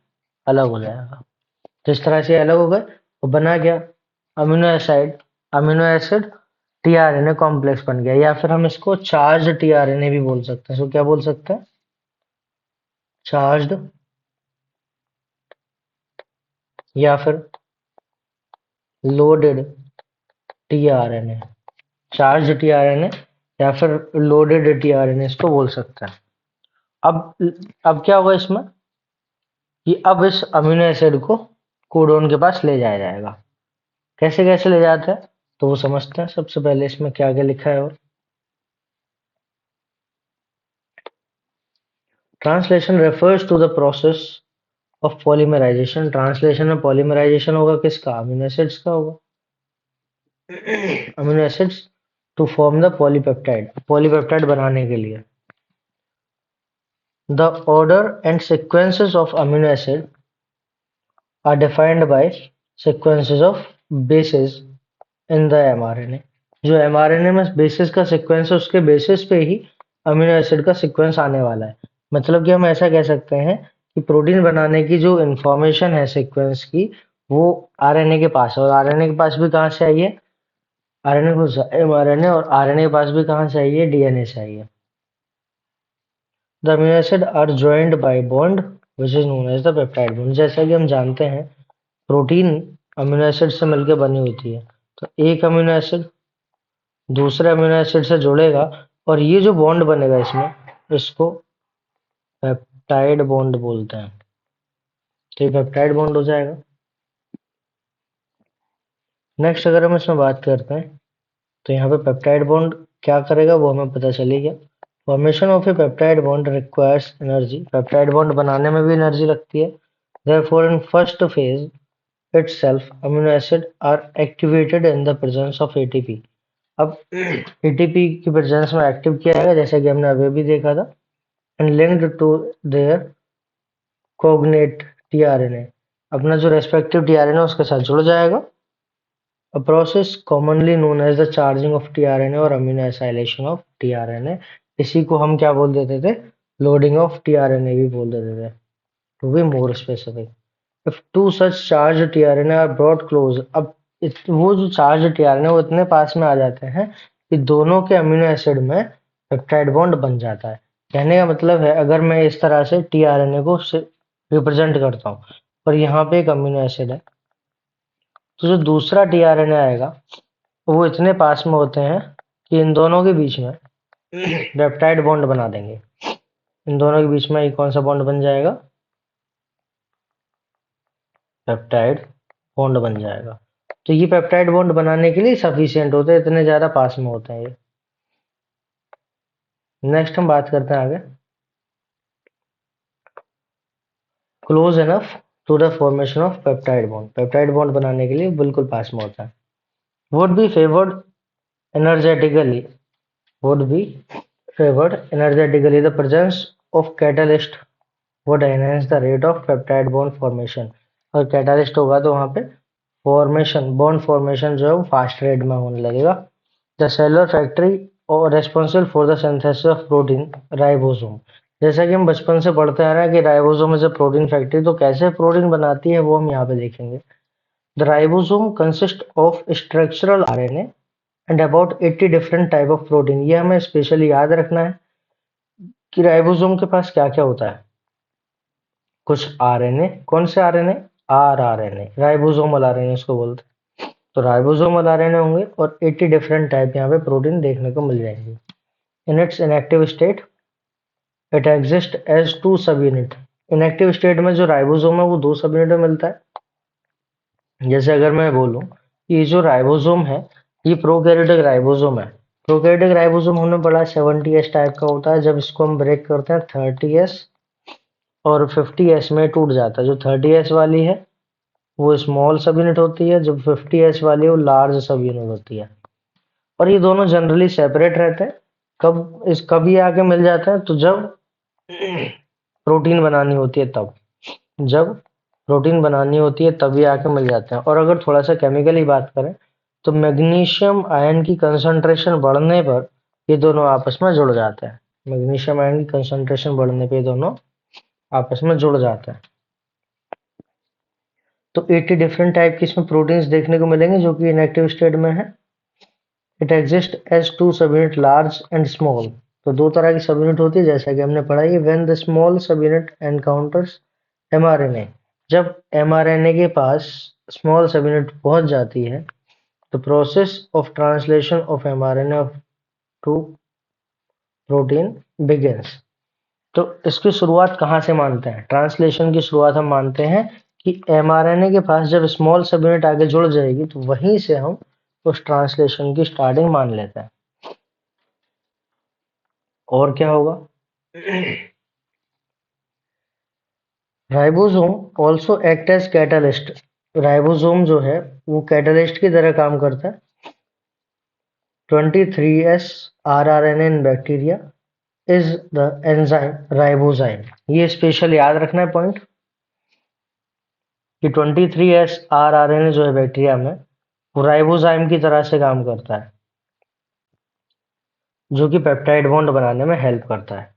अलग हो जाएगा। जिस तरह से अलग हो गए तो बना गया अमीनो एसिड टीआरएनए कॉम्प्लेक्स बन गया, या फिर हम इसको चार्ज टीआरएनए भी बोल सकते हैं। इसको क्या बोल सकते हैं? चार्ज्ड, या फिर लोडेड टीआरएनए। चार्ज टीआरएनए या फिर लोडेड टीआरएनए इसको बोल सकते हैं। अब क्या होगा इसमें कि अब इस अमीनो एसिड को कोडोन के पास ले जाया जाएगा। कैसे कैसे ले जाते हैं तो वो समझते हैं। सबसे पहले इसमें क्या क्या लिखा है। और translation refers to the process of polymerization. Translation में पॉलीमराइजेशन होगा किसका? अमीनो एसिड्स का होगा। Amino acids to form the polypeptide, polypeptide बनाने के लिए। The order and sequences of amino acid are defined by sequences of bases in the mRNA। जो mRNA में बेसिस का सीक्वेंस है उसके बेसिस पे ही अमीनो एसिड का सीक्वेंस आने वाला है। मतलब कि हम ऐसा कह सकते हैं कि प्रोटीन बनाने की जो इंफॉर्मेशन है सीक्वेंस की, वो आरएनए के पास है, और आरएनए के पास भी कहाँ से आई है? आरएनए को mRNA, और आरएनए के पास भी कहाँ से आई है? डीएनए से आई है। The amino acid are joint by bond which is known as the peptide bond. जैसा कि हम जानते हैं प्रोटीन अमीनो एसिड से मिलकर बनी होती है, तो एक अमीनो एसिड दूसरे अमीनो एसिड से जुड़ेगा, और ये जो बॉन्ड बनेगा इसमें, इसको पेप्टाइड बॉन्ड बोलते हैं। तो ये पेप्टाइड बॉन्ड हो जाएगा। नेक्स्ट अगर हम इसमें बात करते हैं तो यहाँ पे पेप्टाइड बॉन्ड क्या करेगा वो हमें पता चली गया। Formation of A peptide bond requires energy. Peptide bond बनाने में भी एनर्जी लगती है। Therefore in first phase itself amino acid are activated in the presence of ATP। अब ATP की प्रेजेंस में एक्टिव किया जाएगा, जैसा कि हमने अभी भी देखा था, and linked to their cognate tRNA. अपना जो रेस्पेक्टिव टीआरएनए उसके साथ जुड़ जाएगा, A process commonly known as the charging of tRNA or amino acylation of tRNA, इसी को हम क्या बोल देते थे, लोडिंग ऑफ tRNA भी बोल देते थे, to be more specific. If two such charge tRNA are brought close, अब वो जो चार्ज tRNA वो इतने पास में आ जाते हैं कि दोनों के अमीनो एसिड में पेप्टाइड बॉन्ड बन जाता है। कहने का मतलब है, अगर मैं इस तरह से tRNA को रिप्रेजेंट करता हूँ और यहाँ पे एक अमीनो एसिड है, तो जो दूसरा tRNA आएगा वो इतने पास में होते हैं कि इन दोनों के बीच में पेप्टाइड बॉन्ड बना देंगे। इन दोनों के बीच में ये कौन सा बॉन्ड बन जाएगा, पेप्टाइड बॉन्ड बन जाएगा। तो ये पेप्टाइड बॉन्ड बनाने के लिए सफिशिएंट होते हैं, इतने ज्यादा पास में होते हैं ये। नेक्स्ट हम बात करते हैं आगे, close enough to the formation of peptide bond. Peptide bond बनाने के लिए बिल्कुल पास में होता है। Would be favoured energetically, would be favored energetically, the presence of catalyst would enhance the rate of peptide bond formation। और कैटालिस्ट होगा तो वहां पे फॉर्मेशन, बॉन्ड फॉर्मेशन जो है वो फास्ट रेट में होने लगेगा। द सेलुलर फैक्ट्री और responsible for the synthesis of protein, ribosome. जैसा कि हम बचपन से पढ़ते आ रहे हैं कि ribosome is a protein factory, तो कैसे प्रोटीन बनाती है वो हम यहाँ पे देखेंगे। The ribosome consist of structural RNA and about 80 different type of protein. ये हमें स्पेशली याद रखना है कि राइबोसोम के पास क्या क्या होता है। कुछ आरएनए, कौन से आरएनए, आरआरएनए, राइबोसोमल आरएनए उसको बोलते हैं। तो राइबोसोमल आरएनए होंगे और 80 डिफरेंट टाइप यहाँ पे प्रोटीन देखने को मिल जाएंगे। In its inactive state it exist as two subunit. Inactive state में जो राइबोसोम है वो दो सब यूनिट में मिलता है। जैसे अगर मैं बोलूं कि ये जो राइबोसोम है ये प्रोकैरियोटिक राइबोसोम है। प्रोकैरियोटिक राइबोसोम हमने पढ़ा 70S टाइप का होता है, जब इसको हम ब्रेक करते हैं 30S और 50S में टूट जाता है। जो 30S वाली है वो स्मॉल सब यूनिट होती है, जब 50S वाली है वो लार्ज सब यूनिट होती है। और ये दोनों जनरली सेपरेट रहते हैं। कब ये आके मिल जाते हैं, तो जब प्रोटीन बनानी होती है तब, जब प्रोटीन बनानी होती है तब ये आके मिल जाते हैं। और अगर थोड़ा सा केमिकली बात करें तो मैग्नीशियम आयन की कंसंट्रेशन बढ़ने पर ये दोनों आपस में जुड़ जाते हैं। मैग्नीशियम आयन की कंसंट्रेशन बढ़ने पे ये दोनों आपस में जुड़ जाते हैं। तो 80 डिफरेंट टाइप की इसमें प्रोटीन्स देखने को मिलेंगे जो कि इनएक्टिव स्टेट में है। It exist as two subunit, large and small. तो दो तरह की सब यूनिट होती है जैसा कि हमने पढ़ा है। When the small subunit encounters mRNA, जब एमआरएनए के पास स्मॉल सब यूनिट पहुंच जाती है, the process of translation of mRNA to protein begins. तो इसकी शुरुआत कहाँ से मानते हैं, ट्रांसलेशन की शुरुआत हम मानते हैं कि एमआरएनए के पास जब स्मॉल सब यूनिट आगे जुड़ जाएगी तो वहीं से हम उस ट्रांसलेशन की स्टार्टिंग मान लेते हैं। और क्या होगा, ribosome also act as catalyst. Ribosome जो है वो कैटलिस्ट की तरह काम करता है। 23S rRNA in bacteria is the enzyme ribozyme. ये स्पेशल याद रखना है पॉइंट कि 23S rRNA जो है बैक्टीरिया में वो राइबोजाइम की तरह से काम करता है, जो कि पेप्टाइड बॉन्ड बनाने में हेल्प करता है।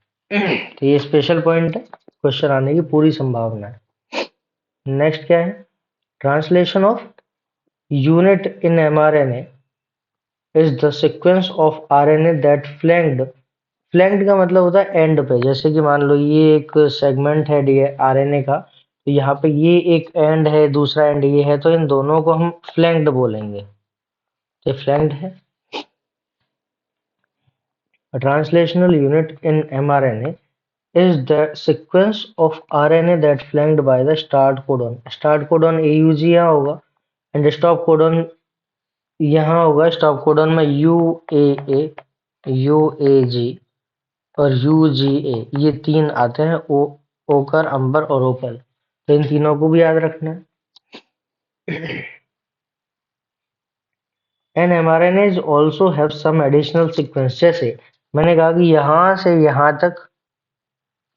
तो ये स्पेशल पॉइंट है, क्वेश्चन आने की पूरी संभावना है। नेक्स्ट क्या है, translation of unit in mRNA is the sequence of RNA that flanked. Flanked का मतलब होता है एंड पे। जैसे कि मान लो ये एक सेगमेंट है डी आरएनए का, तो यहाँ पे ये एक एंड है, दूसरा एंड ये है, तो इन दोनों को हम फ्लैंक्ड बोलेंगे। तो फ्लैंक्ड है। A translational unit in mRNA is the sequence of RNA that flanked by the start codon। Start codon AUG यहाँ होगा and stop codon यहाँ होगा। स्टॉप कोडन में UAA, UAG और UGA, ये तीन आते हैं, ओकर, अंबर और ओपल। तो इन तीनों को भी याद रखना है। And mRNAs also have some additional sequence। जैसे मैंने कहा कि यहाँ से यहाँ तक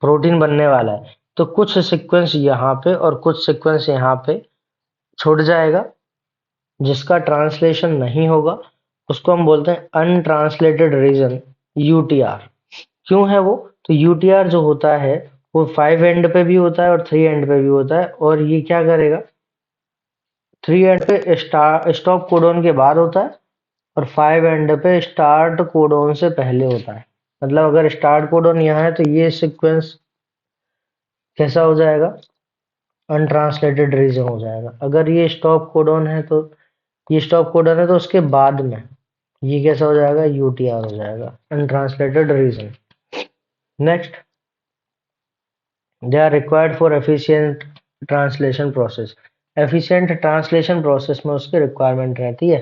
प्रोटीन बनने वाला है, तो कुछ सीक्वेंस यहाँ पे और कुछ सीक्वेंस यहाँ पे छूट जाएगा जिसका ट्रांसलेशन नहीं होगा उसको हम बोलते हैं अनट्रांसलेटेड रीजन, यूटीआर। क्यों है वो? तो यूटीआर जो होता है वो 5 एंड पे भी होता है और 3 एंड पे भी होता है, और ये क्या करेगा, 3 एंड पे स्टॉप कोडॉन के बाद होता है और 5 एंड पे स्टार्ट कोडॉन से पहले होता है। मतलब अगर स्टार्ट कोडॉन यहाँ है तो ये सीक्वेंस कैसा हो जाएगा, अनट्रांसलेटेड रीजन हो जाएगा। अगर ये स्टॉप कोडॉन है तो ये स्टॉप कोडॉन है तो उसके बाद में ये कैसा हो जाएगा, यूटीआर हो जाएगा, untranslated region. Next, they are required for efficient translation process. Efficient translation process में उसकी रिक्वायरमेंट रहती है,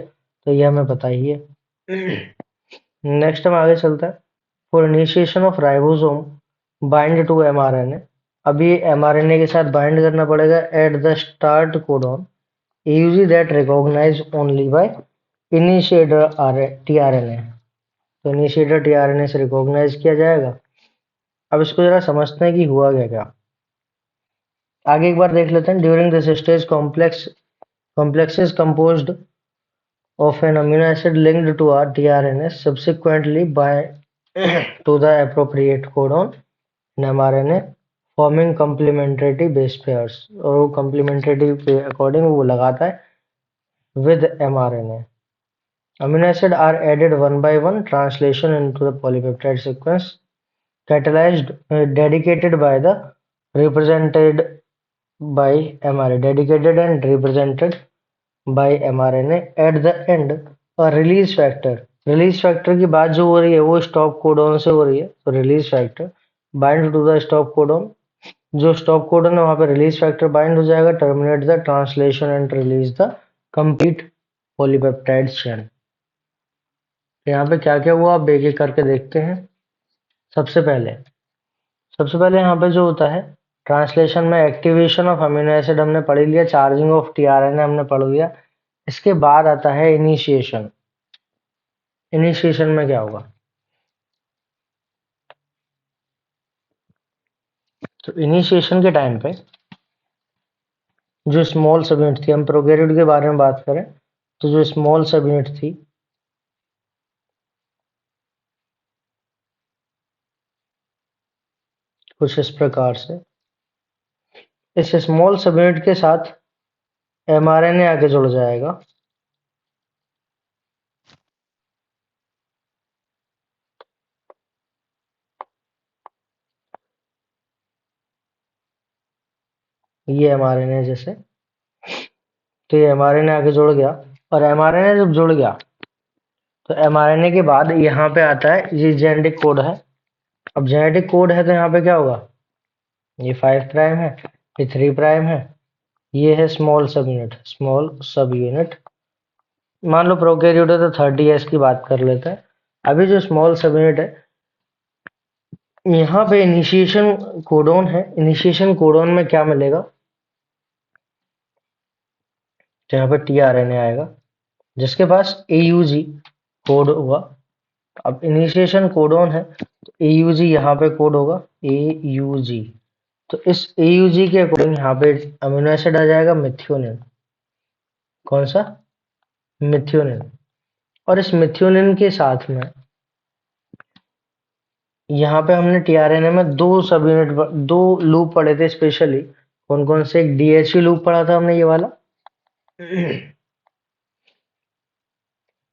तो ये हमें पता ही है। नेक्स्ट हम आगे चलते हैं। For initiation of ribosome bind to mRNA. अब ये एमआरएनए के साथ बाइंड करना पड़ेगा at the start codon AUG that recognized only by initiator tRNA। तो इनिशिएटर tRNA से रिकॉग्नाइज किया जाएगा। अब इसको जरा समझते हैं कि हुआ क्या क्या। आगे एक बार देख लेते हैं। During this stage complex is composed of an amino acid linked to our tRNA subsequently by to the appropriate codon in mRNA forming complementary base pairs। और वो complementary के अकॉर्डिंग वो लगाता है with mRNA। Amino acids are added one by one, translation into the polypeptide sequence catalyzed, dedicated by the represented by mRNA, dedicated and represented by mRNA। At the end, a release factor, release factor की बात जो हो रही है वो stop codon से हो रही है, तो release factor bind to the stop codon. जो स्टॉप कोडॉन है वहां पे रिलीज फैक्टर बाइंड हो जाएगा, terminate the translation and release the complete polypeptide chain. यहाँ पे क्या क्या हुआ आप एक एक करके देखते हैं। सबसे पहले सबसे पहले यहाँ पे जो होता है ट्रांसलेशन में एक्टिवेशन ऑफ अमीनो एसिड हमने पढ़ लिया, चार्जिंग ऑफ टीआरएनए हमने पढ़ लिया। इसके बाद आता है इनिशिएशन। इनिशिएशन में क्या होगा, तो इनिशिएशन के टाइम पे जो स्मॉल सब यूनिट थी, हम प्रोकैरियोट के बारे में बात करें तो जो स्मॉल सब यूनिट थी कुछ इस प्रकार से, इस स्मॉल सब यूनिट के साथ एमआरएनए आके जुड़ जाएगा। ये एमआरएनए जैसे, तो ये एमआरएनए आके जुड़ गया, और एमआरएनए जब जुड़ गया तो एमआरएनए के बाद यहाँ पे आता है ये जेनेटिक कोड है। अब जेनेटिक कोड है तो यहाँ पे क्या होगा, ये 5 प्राइम है, ये 3 प्राइम है, ये है स्मॉल सब यूनिट, स्मॉल सब यूनिट। मान लो प्रोकैरियोट है तो 30S की बात कर लेते हैं। अभी जो स्मॉल सब यूनिट है यहाँ पे इनिशिएशन कोडोन है, इनिशिएशन कोडोन में क्या मिलेगा, तो यहाँ पे टीआरएनए आएगा जिसके पास AUG कोड होगा। अब इनिशिएशन कोडोन है तो AUG यहाँ पे कोड होगा AUG। तो इस AUG के अकॉर्डिंग यहाँ पे अमीनो एसिड आ जाएगा मिथ्योनिन। कौन सा, मिथ्योनिन। और इस मिथ्योनिन के साथ में यहाँ पे हमने टीआरएनए में दो सब यूनिट, दो लूप पढ़े थे स्पेशली। कौन कौन से, एक DHE लूप पढ़ा था हमने, ये वाला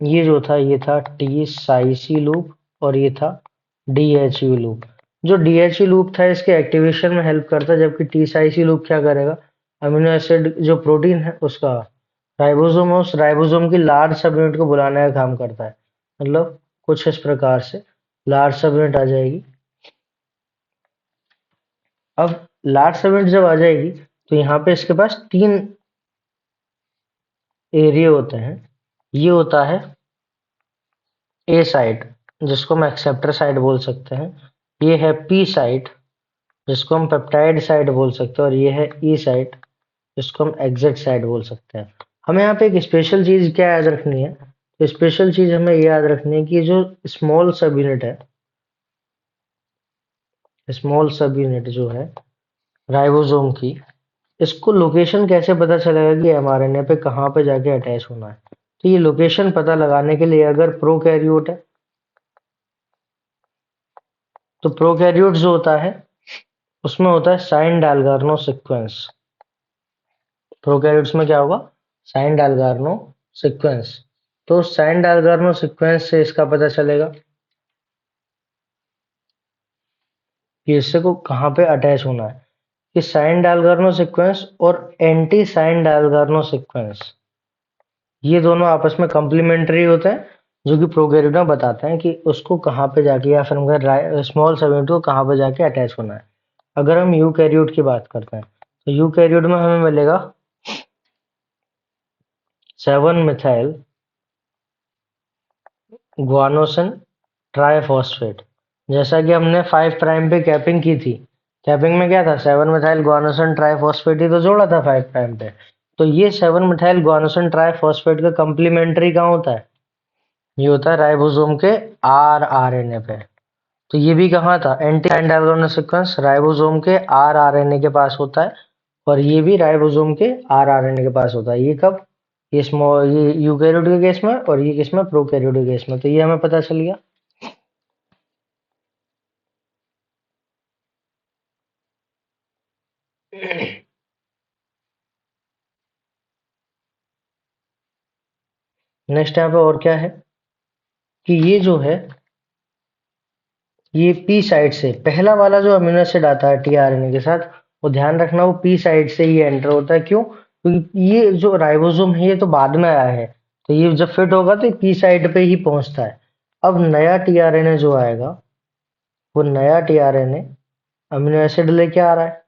ये जो था ये था टी साइसी लूप, और ये था DHE लूप। जो DHE लूप था इसके एक्टिवेशन में हेल्प करता है, जबकि टी साइसी लूप क्या करेगा, अमीनो एसिड जो प्रोटीन है उसका राइबोसोम है, उस राइबोसोम की लार्ज सब यूनिट को बुलाने का काम करता है। मतलब कुछ इस प्रकार से लार्ज सब यूनिट आ जाएगी। अब लार्ज सब यूनिट जब आ जाएगी तो यहाँ पे इसके पास 3 एरिया होते हैं। ये होता है ए साइट जिसको हम एक्सेप्टर साइट बोल सकते हैं, ये है पी साइट जिसको हम पेप्टाइड साइट बोल सकते हैं, और ये है ई साइट जिसको हम एग्जिट साइट बोल सकते हैं। हमें यहाँ पे एक स्पेशल चीज क्या याद रखनी है, तो स्पेशल चीज हमें ये याद रखनी है कि जो स्मॉल सब यूनिट है, स्मॉल सब यूनिट जो है राइबोसोम की, इसको लोकेशन कैसे पता चलेगा कि एमआरएनए पे कहाँ पे जाके अटैच होना है? तो ये लोकेशन पता लगाने के लिए अगर प्रोकैरियोट है तो प्रोकैरियोट जो होता है उसमें होता है साइन डालगार्नो सीक्वेंस। प्रोकैरियोट्स में क्या होगा? Shine Dalgarno sequence. तो साइन डालगार्नो सीक्वेंस से इसका पता चलेगा कि इससे को कहाँ पे अटैच होना है। कि साइन डालगार्नो सीक्वेंस और एंटी साइन डालगार्नो सीक्वेंस ये दोनों आपस में कंप्लीमेंट्री होते हैं, जो कि प्रोकैरियोट में बताते हैं कि उसको कहाँ पे जाके या फिर उनका स्मॉल सब यूनिट को कहाँ पे जाके अटैच होना है। अगर हम यूकैरियोट की बात करते हैं तो यूकैरियोट में हमें मिलेगा 7 मिथाइल गुआनोसिन ट्राइफॉस्फेट। जैसा कि हमने 5 प्राइम पे कैपिंग की थी। कैपिंग में क्या था? 7 मिथाइल गुआनोसिन ट्राइफॉस्फेट ही तो जोड़ा था 5 प्राइम पे। तो ये 7 मिथाइल गुआनोसिन ट्राइफॉस्फेट का कंप्लीमेंट्री कहाँ होता है? ये होता है राइबोसोम के आरआरएनए पे। तो ये भी कहाँ था? एंटी डायगोनल सीक्वेंस राइबोसोम के आरआरएनए के पास होता है और ये भी राइबोसोम के आरआरएनए के पास होता है। ये कब? ये यूकैरियोट के केस में और ये किस में? प्रोकैरियोट के केस में। तो ये हमें पता चल गया। नेक्स्ट यहाँ पे और क्या है कि ये जो है ये पी साइड से पहला वाला जो अमीनो एसिड आता है टीआरएनए के साथ, वो ध्यान रखना वो पी साइड से ही एंटर होता है। क्यों? क्योंकि ये जो राइबोसोम है ये तो बाद में आया है, तो ये जब फिट होगा तो पी साइड पे ही पहुंचता है। अब नया टीआरएनए जो आएगा वो नया टीआरएनए अमीनो एसिड लेके आ रहा है।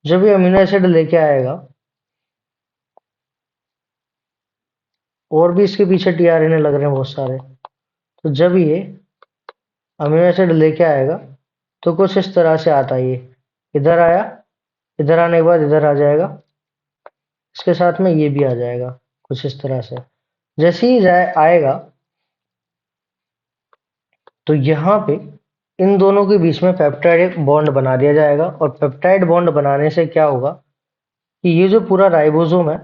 जब ये अमीनो एसिड लेके आएगा और भी इसके पीछे टीआरएनए लग रहे हैं बहुत सारे, तो जब ये अमीनो एसिड लेके आएगा तो कुछ इस तरह से आता है। ये इधर आया, इधर आने के बाद इधर आ जाएगा, इसके साथ में ये भी आ जाएगा कुछ इस तरह से। जैसे ही आएगा तो यहाँ पे इन दोनों के बीच में पेप्टाइड बॉन्ड बना दिया जाएगा और पेप्टाइड बॉन्ड बनाने से क्या होगा कि ये जो पूरा राइबोसोम है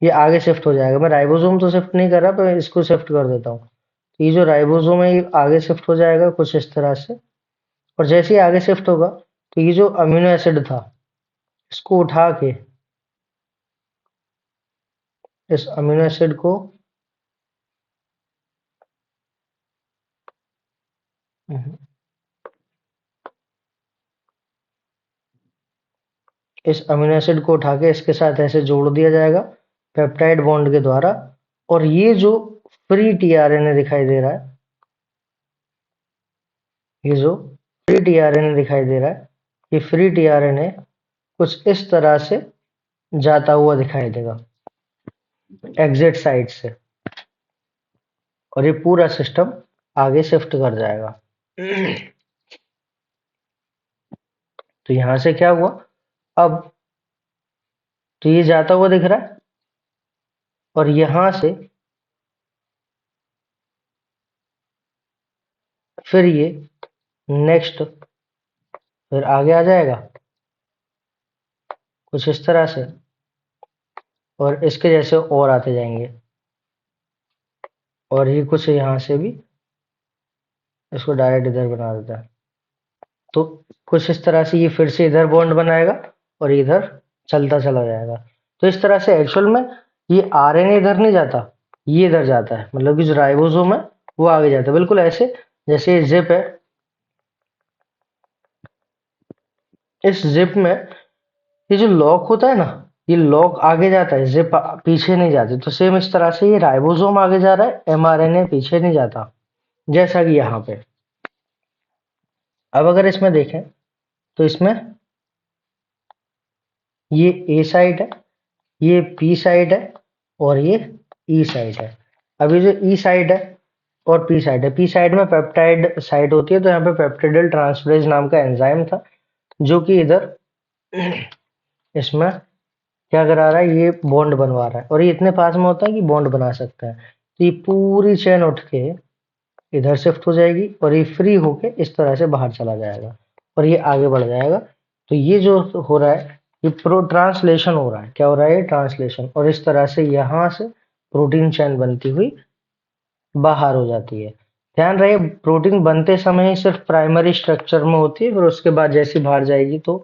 ये आगे शिफ्ट हो जाएगा। मैं राइबोसोम तो शिफ्ट नहीं कर रहा पर इसको शिफ्ट कर देता हूँ। ये जो राइबोसोम है ये आगे शिफ्ट हो जाएगा कुछ इस तरह से। और जैसे ही आगे शिफ्ट होगा तो ये जो अमीनो एसिड था इसको उठा के इस अमीनो एसिड को इस अमीनो एसिड को उठा के इसके साथ ऐसे जोड़ दिया जाएगा पेप्टाइड बॉन्ड के द्वारा। और ये जो फ्री टीआरएनए दिखाई दे रहा है, ये जो फ्री टीआरएनए दिखाई दे रहा है, ये फ्री टीआरएनए कुछ इस तरह से जाता हुआ दिखाई देगा एग्जिट साइड से, और ये पूरा सिस्टम आगे शिफ्ट कर जाएगा। तो यहां से क्या हुआ? अब तो ये जाता हुआ दिख रहा है और यहां से फिर ये नेक्स्ट फिर आगे आ जाएगा कुछ इस तरह से, और इसके जैसे और आते जाएंगे। और ये कुछ यहाँ से भी इसको डायरेक्ट इधर बना देता है। तो कुछ इस तरह से ये फिर से इधर बॉन्ड बनाएगा और इधर चलता चला जाएगा। तो इस तरह से एक्चुअल में ये आरएनए इधर नहीं जाता, ये इधर जाता है। मतलब कि जो राइबोसोम है वो आगे जाता है, बिल्कुल ऐसे जैसे ये जिप है। इस जिप में ये जो लॉक होता है ना, ये लॉक आगे जाता है, जिप पीछे नहीं जाती। तो सेम इस तरह से ये राइबोसोम आगे जा रहा है, एमआरएनए पीछे नहीं जाता, जैसा कि यहाँ पे। अब अगर इसमें देखें तो इसमें ये ए साइड है, ये पी साइड है और ये ई साइड है। अब ये जो ई साइड है और पी साइड है, पी साइड में पेप्टाइड साइड होती है, तो यहाँ पे पेप्टिडिल ट्रांसफरेज नाम का एंजाइम था जो कि इधर इसमें क्या करा रहा है, ये बॉन्ड बनवा रहा है। और ये इतने पास में होता है कि बॉन्ड बना सकता है। तो ये पूरी चेन उठ के इधर शिफ्ट हो जाएगी और ये फ्री होके इस तरह से बाहर चला जाएगा और ये आगे बढ़ जाएगा। तो ये जो हो रहा है ये प्रो ट्रांसलेशन हो रहा है। क्या हो रहा है? ट्रांसलेशन। और इस तरह से यहाँ से प्रोटीन चैन बनती हुई बाहर हो जाती है। ध्यान रहे, प्रोटीन बनते समय ही सिर्फ प्राइमरी स्ट्रक्चर में होती है, फिर उसके बाद जैसी बाहर जाएगी तो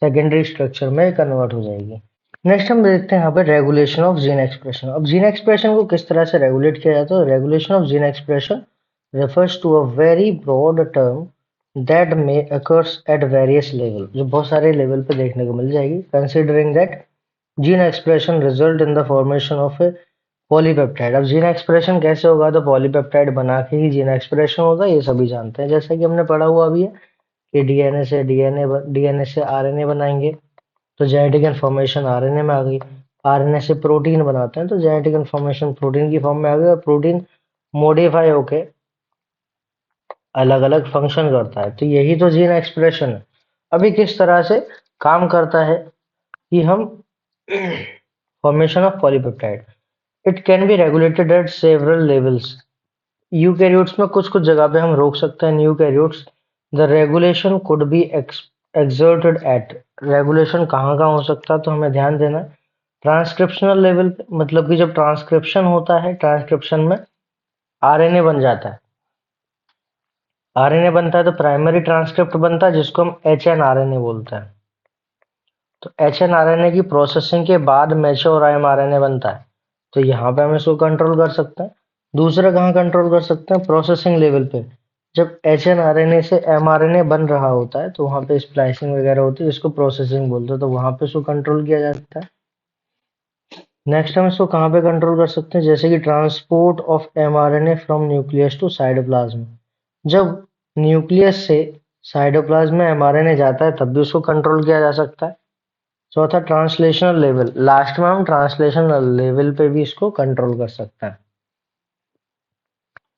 सेकेंडरी स्ट्रक्चर में कन्वर्ट हो जाएगी। नेक्स्ट हम देखते हैं यहाँ पे रेगुलेशन ऑफ जीन एक्सप्रेशन। अब जीन एक्सप्रेशन को किस तरह से रेगुलेट किया जाता है? Regulation of gene expression refers to a very broad term that may occurs at various level, जो बहुत सारे लेवल पे देखने को मिल जाएगी। considering that gene expression result in the formation of a polypeptide. अब जीन एक्सप्रेशन कैसे होगा? तो पॉलीपेप्टाइड बना के ही जीन एक्सप्रेशन होगा, ये सभी जानते हैं। जैसा कि हमने पढ़ा हुआ भी है कि डीएनए से आरएनए बनाएंगे तो जेनेटिक इन्फॉर्मेशन आरएनए में आ गई। आरएनए से प्रोटीन बनाते हैं तो जेनेटिक इन्फॉर्मेशन प्रोटीन की फॉर्म में आ गई, और प्रोटीन मॉडिफाई होके अलग अलग फंक्शन करता है। तो यही तो जीन एक्सप्रेशन है। अभी किस तरह से काम करता है कि हम formation of polypeptide, it can be regulated at several levels. Eukaryotes में कुछ कुछ जगह पे हम रोक सकते हैं। Eukaryotes the regulation could be exerted at. Regulation कहाँ कहाँ हो सकता है? तो हमें ध्यान देना है ट्रांसक्रिप्शनल लेवल पे, मतलब कि जब ट्रांसक्रिप्शन होता है, ट्रांसक्रिप्शन में आरएनए बन जाता है। आरएनए बनता है तो प्राइमरी ट्रांसक्रिप्ट बनता है जिसको हम एचएनआरएनए बोलते हैं। तो एचएनआरएनए की प्रोसेसिंग के बाद मैच्योर एमआरएनए बनता है। तो यहाँ पे हम इसको कंट्रोल कर सकते हैं। दूसरा कहाँ कंट्रोल कर सकते हैं? प्रोसेसिंग लेवल पे। जब एचएनआरएनए से एमआरएनए बन रहा होता है तो वहाँ पे स्प्लाइसिंग वगैरह होती है, इसको प्रोसेसिंग बोलते हैं, तो वहाँ पे इसको कंट्रोल किया जाता है। नेक्स्ट हम इसको कहाँ पे कंट्रोल कर सकते हैं? जैसे कि transport of mRNA from nucleus to cytoplasm. जब न्यूक्लियस से साइटोप्लाज्म में एमआरएनए जाता है तब भी उसको कंट्रोल किया जा सकता है। चौथा ट्रांसलेशनल लेवल, लास्ट में हम ट्रांसलेशनल लेवल पे भी इसको कंट्रोल कर सकते हैं।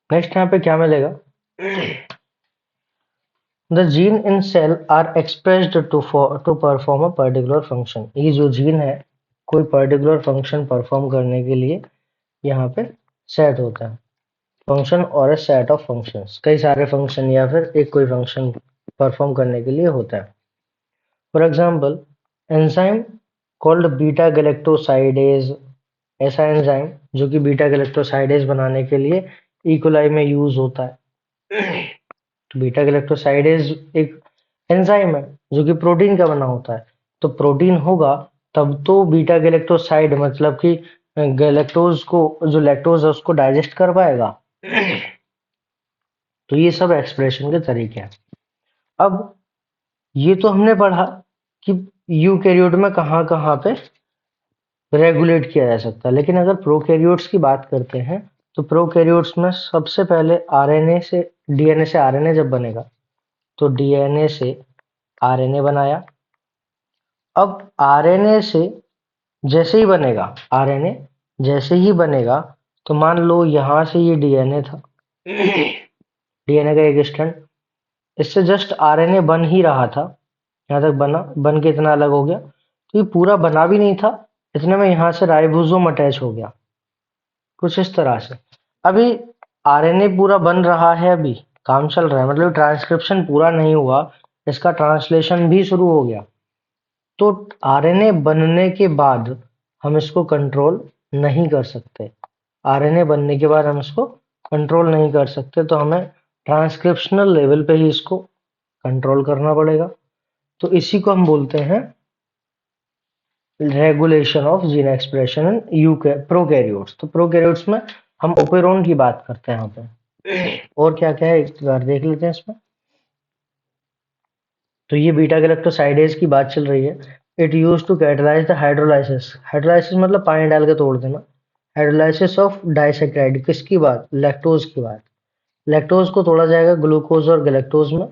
नेक्स्ट यहाँ पे क्या मिलेगा? The gene in cell are expressed to perform a particular function. ये जो जीन है कोई पर्टिकुलर फंक्शन परफॉर्म करने के लिए यहाँ पे सेट होता है। फंक्शन और ए सेट ऑफ फंक्शंस, कई सारे फंक्शन या फिर एक कोई फंक्शन परफॉर्म करने के लिए होता है। For example enzyme called beta galactosidase, ऐसा एंजाइम जो कि बीटा गैलेक्टोसाइडेज बनाने के लिए इकोलाई में यूज होता है। तो बीटा गैलेक्टोसाइडेज एक एंजाइम है जो कि प्रोटीन का बना होता है। तो प्रोटीन होगा तब तो बीटा गैलेक्टोसाइड मतलब कि गैलेक्टोज को, जो लैक्टोज है उसको डाइजेस्ट कर पाएगा। तो ये सब एक्सप्रेशन के तरीके हैं। अब ये तो हमने पढ़ा कि यूकैरियोट में कहाँ कहाँ पे रेगुलेट किया जा सकता है, लेकिन अगर प्रोकैरियोट्स की बात करते हैं तो प्रोकैरियोट्स में सबसे पहले आरएनए से, डीएनए से आरएनए जब बनेगा तो डीएनए से आरएनए बनाया। अब आरएनए से जैसे ही बनेगा, आरएनए जैसे ही बनेगा तो मान लो यहाँ से ये डीएनए था, डीएनए का एक स्ट्रैंड, इससे जस्ट आरएनए बन ही रहा था, यहाँ तक बना, बन के इतना अलग हो गया। तो ये पूरा बना भी नहीं था, इतने में यहाँ से राइबोसोम अटैच हो गया, कुछ इस तरह से। अभी आरएनए पूरा बन रहा है, अभी काम चल रहा है, मतलब ट्रांसक्रिप्शन पूरा नहीं हुआ, इसका ट्रांसलेशन भी शुरू हो गया। तो आरएनए बनने के बाद हम इसको कंट्रोल नहीं कर सकते। आरएनए बनने के बाद हम इसको कंट्रोल नहीं कर सकते, तो हमें ट्रांसक्रिप्शनल लेवल पे ही इसको कंट्रोल करना पड़ेगा। तो इसी को हम बोलते हैं regulation of gene expression in prokaryotes. तो प्रोकैरियोट्स में हम ओपेरोन की बात करते हैं यहाँ पे। और क्या क्या है एक बार देख लेते हैं इसमें। तो ये बीटा गैलेक्टोसाइडेज की बात चल रही है। It use to catalyse the hydrolysis. Hydrolysis मतलब पानी डाल के तोड़ देना। हाइड्रोलाइसिस ऑफ डाइसेक्राइड, किसकी बात? लैक्टोज की बात। लैक्टोज को तोड़ा जाएगा ग्लूकोज और गैलेक्टोज में।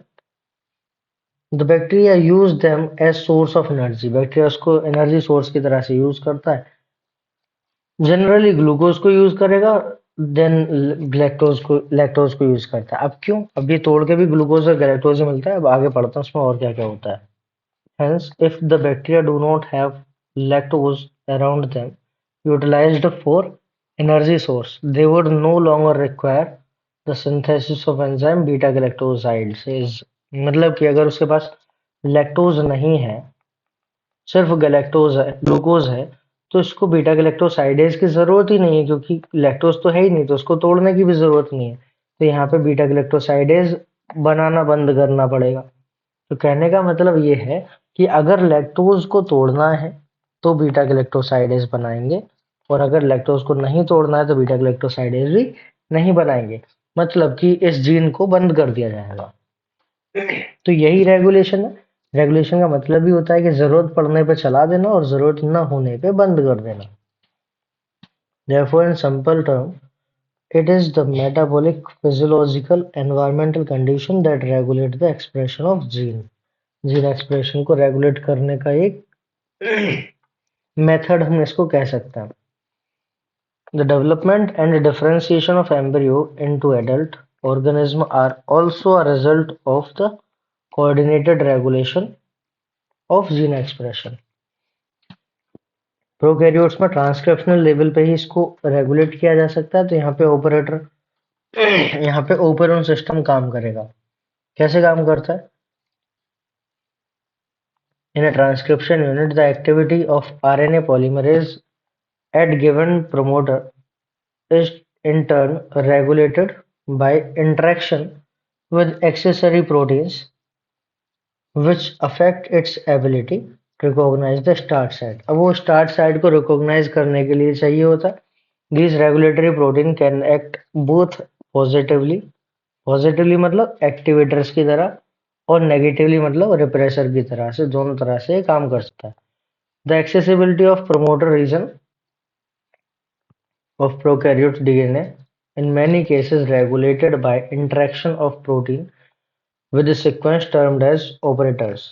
The bacteria use them as source of energy. Bacteria उसको एनर्जी सोर्स की तरह से यूज करता है। जनरली ग्लूकोज को यूज करेगा, देन लैक्टोज को यूज करता है। अब क्यों? अब ये तोड़ के भी ग्लूकोज और गैलेक्टोज मिलता है। अब आगे पढ़ता हूँ उसमें और क्या क्या होता है। Hence, if the bacteria do not have lactose around them utilized for energy source, they would no longer require the synthesis of enzyme beta galactosides। मतलब कि अगर उसके पास लैक्टोज नहीं है, सिर्फ गैलेक्टोज है, ग्लूकोज है, तो इसको बीटा गैलेक्टोसाइडेज की जरूरत ही नहीं है, क्योंकि लैक्टोज तो है ही नहीं, तो उसको तोड़ने की भी जरूरत नहीं है। तो यहाँ पे बीटा गैलेक्टोसाइडेज बनाना बंद करना पड़ेगा। तो कहने का मतलब ये है कि अगर लैक्टोज को तोड़ना है तो बीटा गैलेक्टोसाइडेज बनाएंगे, और अगर लैक्टोज को नहीं तोड़ना है तो बीटा गैलेक्टोसाइडेज भी नहीं बनाएंगे, मतलब कि इस जीन को बंद कर दिया जाएगा। तो यही रेगुलेशन है। रेगुलेशन का मतलब ही होता है कि जरूरत पड़ने पे चला देना और जरूरत न होने पे बंद कर देना। Therefore, in simple term, it is the metabolic, physiological, environmental condition that regulate the expression of gene. Gene expression को रेगुलेट करने का एक मेथड हम इसको कह सकते हैं। The development and differentiation of embryo into adult organism are also a result of the coordinated regulation of gene expression. Prokaryotes में ट्रांसक्रिप्शनल लेवल पे ही इसको रेगुलेट किया जा सकता है। तो यहाँ पे ऑपरेटर यहाँ पे ओपेरॉन सिस्टम काम करेगा। कैसे काम करता है? In a transcription unit the activity of RNA polymerase at given promoter is in turn regulated by interaction with accessory proteins which affect its ability to recognize the start site। अब वो start site को recognize करने के लिए चाहिए होता है। These regulatory protein can act both positively, positively मतलब एक्टिवेटर्स की तरह, और नेगेटिवली मतलब रिप्रेसर की तरह से, दोनों तरह से काम कर सकता है। The accessibility of promoter region of prokaryote DNA in many cases regulated by interaction of protein with the sequence termed as operators।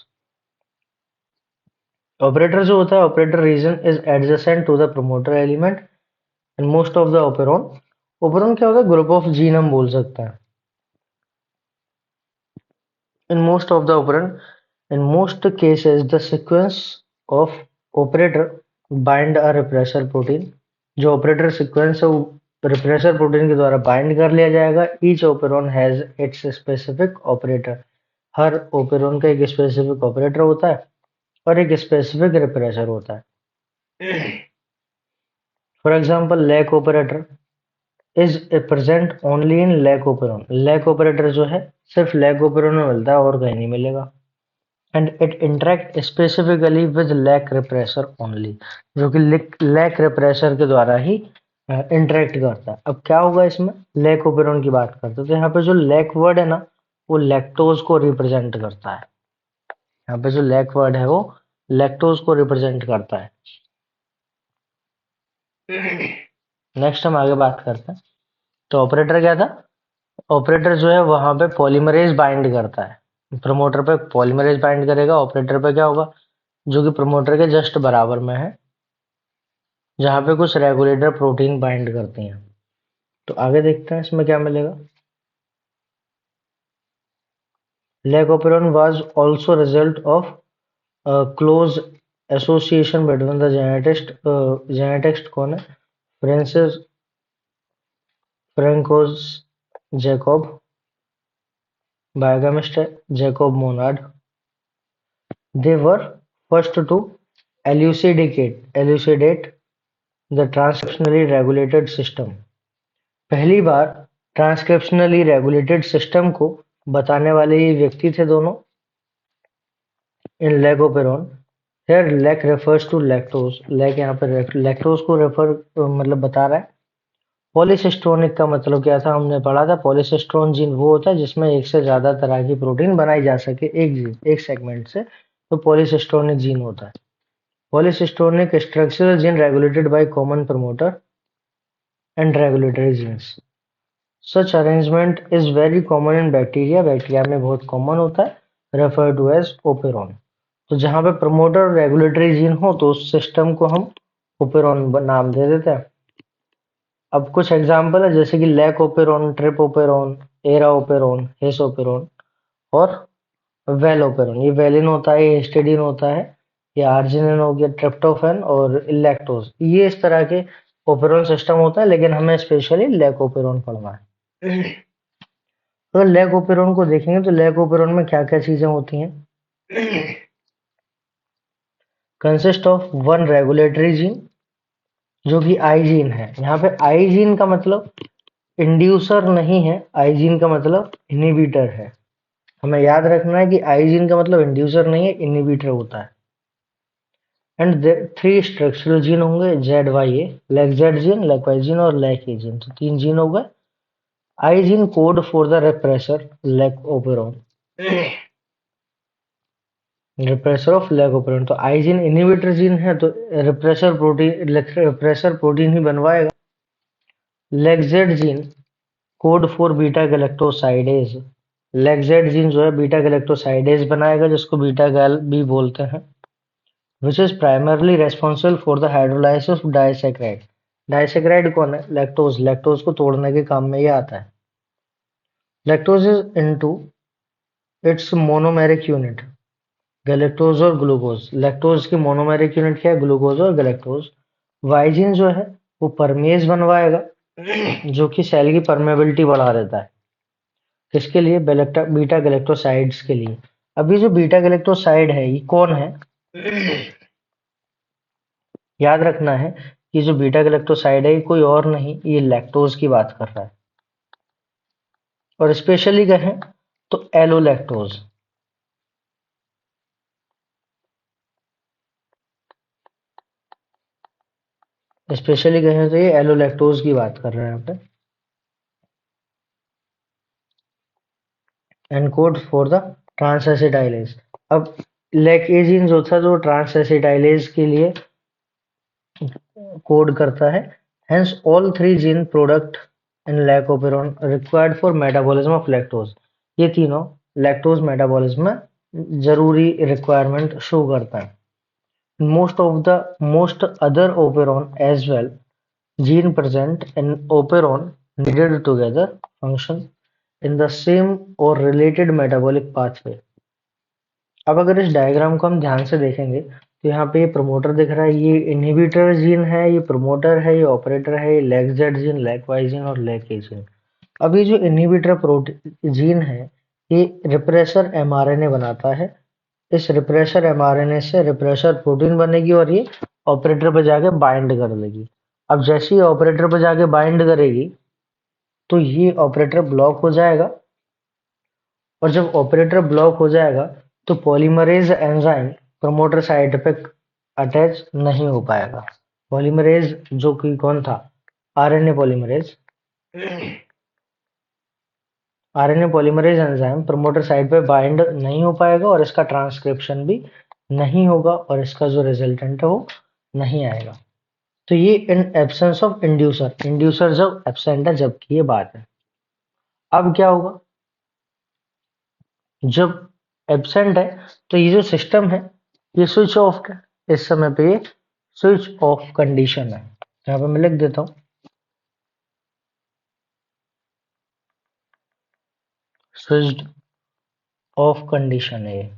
Operator जो होता है, operator region is adjacent to the promoter element and most of the operon। operon क्या होता है? Group of gene हम बोल सकते हैं। In most of the operon, in most cases the sequence of operator bind a repressor protein। जो operator sequence है वो रिप्रेसर प्रोटीन के द्वारा बाइंड कर लिया जाएगा। Each operon has its specific operator. Her operon का एक स्पेसिफिक ऑपरेटर होता है और एक स्पेसिफिक रिप्रेसर होता है। For example lac operator is present only in lac operon. Lac operator जो है सिर्फ लैक ओपेरॉन में मिलता है और कहीं नहीं मिलेगा। And it interact specifically with lac repressor only, जो कि लैक रिप्रेसर के द्वारा ही इंटरेक्ट करता है। अब क्या होगा इसमें? लैक ओपेरॉन की बात करते हैं तो यहाँ पे जो लैक वर्ड है ना, वो लैक्टोज को रिप्रेजेंट करता है। यहाँ पे जो लैक वर्ड है वो लैक्टोज को रिप्रेजेंट करता है। नेक्स्ट हम आगे बात करते हैं। तो ऑपरेटर क्या था? ऑपरेटर जो है वहां पे पॉलीमरेज बाइंड करता है। प्रमोटर पे पॉलीमरेज बाइंड करेगा, ऑपरेटर पे क्या होगा? जो कि प्रमोटर के जस्ट बराबर में है, जहाँ पे कुछ रेगुलेटर प्रोटीन बाइंड करती हैं। तो आगे देखते हैं इसमें क्या मिलेगा। Lacoperon was also a result of a close association between the genetist कौन है? फ्रांसिस फ्रैंकोस जैकोब, बायोकेमिस्ट है Jacob Monod. They were first to elucidate the transcriptionally regulated system। पहली बार ट्रांसक्रिप्शनली रेगुलेटेड सिस्टम को बताने वाले ये व्यक्ति थे दोनों। In lac operon, here lac refers to lactose। Lac यहाँ पर लैक्टोज को रेफर मतलब बता रहा है। पॉलीसिस्टोनिक का मतलब क्या था? हमने पढ़ा था पॉलीसिस्टोन जीन वो होता है जिसमें एक से ज्यादा तरह की प्रोटीन बनाई जा सके एक जीन एक सेगमेंट से, तो पॉलीसिस्टोनिक जीन होता है। Polycistronic structural gene regulated by common promoter and regulatory genes. Such arrangement is very common in bacteria. Bacteria में बहुत कॉमन होता है, रेफर टू एज ओपेरॉन। तो जहाँ पे प्रमोटर और रेगुलेटरी जीन हो तो उस सिस्टम को हम ओपेरॉन नाम दे देते हैं। अब कुछ एग्जाम्पल है जैसे कि lac operon, trp operon, ara operon, his operon और वेल ओपेरॉन। ये वेलिन होता है, ये हिस्टिडीन होता है, ये आर्जिनिन हो गया, ट्रिप्टोफैन और इलेक्टोज। ये इस तरह के ओपेरॉन सिस्टम होता है, लेकिन हमें स्पेशली लैक ओपेरॉन पढ़ना है। अगर लैक ओपेरॉन को देखेंगे तो लैक ओपेरॉन में क्या क्या चीजें होती हैं? Consist of one regulatory gene जो कि आई जीन है। यहाँ पे आई जीन का मतलब इंड्यूसर नहीं है, आई जीन का मतलब इनहिबिटर है। हमें याद रखना है कि आई जीन का मतलब इंड्यूसर नहीं है, इनहिबिटर होता है। एंड थ्री स्ट्रक्चरल जीन होंगे, Z Y A, lac Z gene, lac Y gene और लैक ए जीन। तो 3 जीन हो गए। I gene code for the repressor lac operon, repressor of lac operon. तो आई जीन इनहिबिटर जीन है, तो repressor protein ही बनवाएगा। Lac Z gene code for beta galactosidase, lac Z gene जो है बीटा गैलेक्टोसाइडेज बनाएगा, जिसको बीटा गैल भी बोलते हैं। which is primarily responsible for the hydrolysis of disaccharide। Disaccharide कौन है? लैक्टोज। लैक्टोज को तोड़ने के काम में ये आता है। Lactose is into its monomeric unit galactose और ग्लूकोज। लैक्टोज की मोनोमेरिक यूनिट क्या है? ग्लूकोज और गैलेक्टोज। वाइजिन जो है वो परमेज बनवाएगा जो कि सेल की परमेबिलिटी बढ़ा देता है। किसके लिए? बीटा गैलेक्टोसाइड्स के लिए। अभी जो बीटा गैलेक्टोसाइड है ये कौन है? याद रखना है कि जो बीटा गैलेक्टोसाइड है ये कोई और नहीं, ये लैक्टोज की बात कर रहा है। और स्पेशली कहें तो एलोलैक्टोज। स्पेशली कहें तो ये एलोलैक्टोज की बात कर रहे हैं यहाँ पे। Encode for the transacetylase. अब लैकेजीन जो था जो ट्रांसएसिटाइलेज के लिए कोड करता है। Hence all three gene product in lac operon required for metabolism of lactose. ये तीनों लैक्टोज मेटाबॉलिज्म में जरूरी रिक्वायरमेंट शो करता है। Most other operon as well gene present in operon needed together function in the same or related metabolic pathway। अब अगर इस diagram को हम ध्यान से देखेंगे तो यहाँ पे ये प्रमोटर दिख रहा है, ये इनहिबिटर जीन है, ये प्रमोटर है, ये ऑपरेटर है, ये lac Z gene, lac Y gene और लैक ए जीन। अब ये जो इनहिबिटर प्रोटीन जीन है ये रिप्रेसर एमआरएनए बनाता है। इस रिप्रेसर एमआरएनए से रिप्रेसर प्रोटीन बनेगी और ये ऑपरेटर पर जाके बाइंड कर देगी। अब जैसे ही ऑपरेटर पर जाके बाइंड करेगी तो ये ऑपरेटर ब्लॉक हो जाएगा, और जब ऑपरेटर ब्लॉक हो जाएगा तो पॉलीमरेज एंजाइम प्रमोटर साइट पे अटैच नहीं हो पाएगा। पॉलीमरेज जो कि कौन था? RNA polymerase. RNA polymerase enzyme promoter site पे बाइंड नहीं हो पाएगा और इसका ट्रांसक्रिप्शन भी नहीं होगा और इसका जो रिजल्टेंट है वो नहीं आएगा। तो ये इन एब्सेंस ऑफ इंड्यूसर, इंड्यूसर जब एब्सेंट है जबकि ये बात है। अब क्या होगा? जब एब्सेंट है तो ये जो सिस्टम है ये स्विच ऑफ है। इस समय पे ये स्विच ऑफ कंडीशन है। यहाँ पे मैं लिख देता हूँ स्विच्ड ऑफ कंडीशन है ये।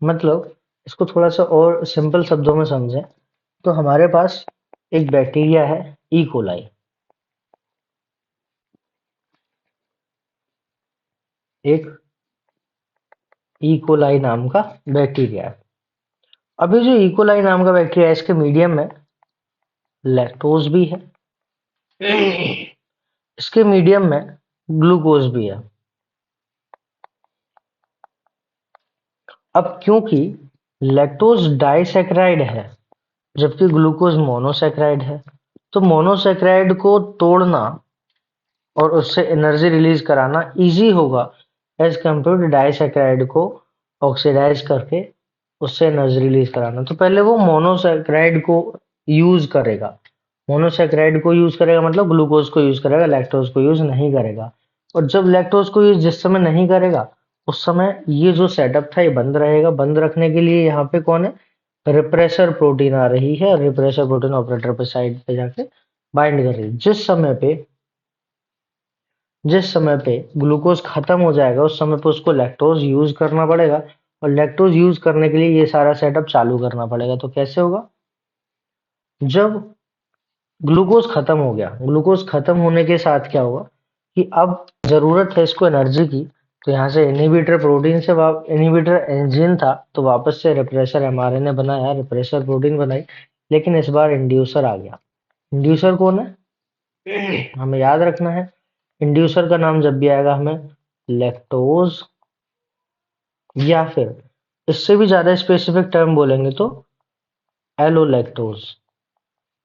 मतलब इसको थोड़ा सा और सिंपल शब्दों में समझें तो हमारे पास एक बैक्टीरिया है ई कोलाई, एक ई कोलाई नाम का बैक्टीरिया है। अभी जो ई कोलाई नाम का बैक्टीरिया है इसके मीडियम में लैक्टोज भी है, इसके मीडियम में ग्लूकोज भी है। अब क्योंकि लैक्टोज डाइसैकेराइड है जबकि ग्लूकोज मोनोसैकेराइड है, तो मोनोसैकेराइड को तोड़ना और उससे एनर्जी रिलीज कराना इजी होगा एज कम्पेयर टू डाइसैकेराइड को ऑक्सीडाइज करके उससे एनर्जी रिलीज कराना। तो पहले वो मोनोसैकेराइड को यूज करेगा। मोनोसैकेराइड को यूज करेगा मतलब ग्लूकोज को यूज करेगा, लैक्टोज को यूज नहीं करेगा। और जब लैक्टोज को यूज जिस समय नहीं करेगा उस समय ये जो सेटअप था ये बंद रहेगा। बंद रखने के लिए यहाँ पे कौन है? रिप्रेसर प्रोटीन आ रही है। रिप्रेसर प्रोटीन ऑपरेटर पे साइड पे जाके बाइंड कर रही है। जिस समय पे ग्लूकोज खत्म हो जाएगा उस समय पे उसको लैक्टोज यूज करना पड़ेगा, और लैक्टोज यूज करने के लिए ये सारा सेटअप चालू करना पड़ेगा। तो कैसे होगा? जब ग्लूकोज खत्म हो गया, ग्लूकोज खत्म होने के साथ क्या होगा कि अब जरूरत है इसको एनर्जी की, तो यहाँ से इनहिबिटर प्रोटीन से इनहिबिटर एंजिन था तो वापस से रिप्रेसर एमआरएनए बनाया, रिप्रेसर प्रोटीन बनाई, लेकिन इस बार इंड्यूसर आ गया। इंड्यूसर कौन है हमें याद रखना है। इंड्यूसर का नाम जब भी आएगा हमें लैक्टोज, या फिर इससे भी ज्यादा स्पेसिफिक टर्म बोलेंगे तो एलोलैक्टोज।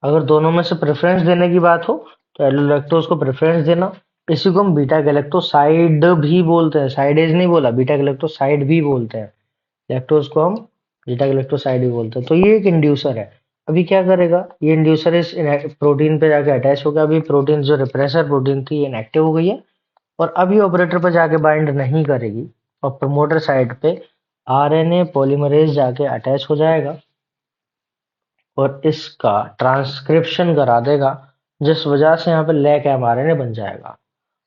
अगर दोनों में से प्रेफरेंस देने की बात हो तो एलोलैक्टोज को प्रेफरेंस देना। इसी को हम बीटा गैलेक्टोसाइड भी बोलते हैं, साइडेज नहीं बोला, बीटा गैलेक्टोसाइड भी बोलते हैं। लैक्टोज को हम बीटा गैलेक्टोसाइड भी बोलते हैं। तो ये एक इंड्यूसर है। अभी क्या करेगा ये इंड्यूसर, इस प्रोटीन पे जाके अटैच होगा। अभी प्रोटीन जो रिप्रेसर प्रोटीन थी ये इनएक्टिव हो गई है और अभी ऑपरेटर पर जाके बाइंड नहीं करेगी और प्रमोटर साइड पे आरएनए पॉलीमरेज जाके अटैच हो जाएगा और इसका ट्रांसक्रिप्शन करा देगा, जिस वजह से यहाँ पे लैक एमआरएनए बन जाएगा।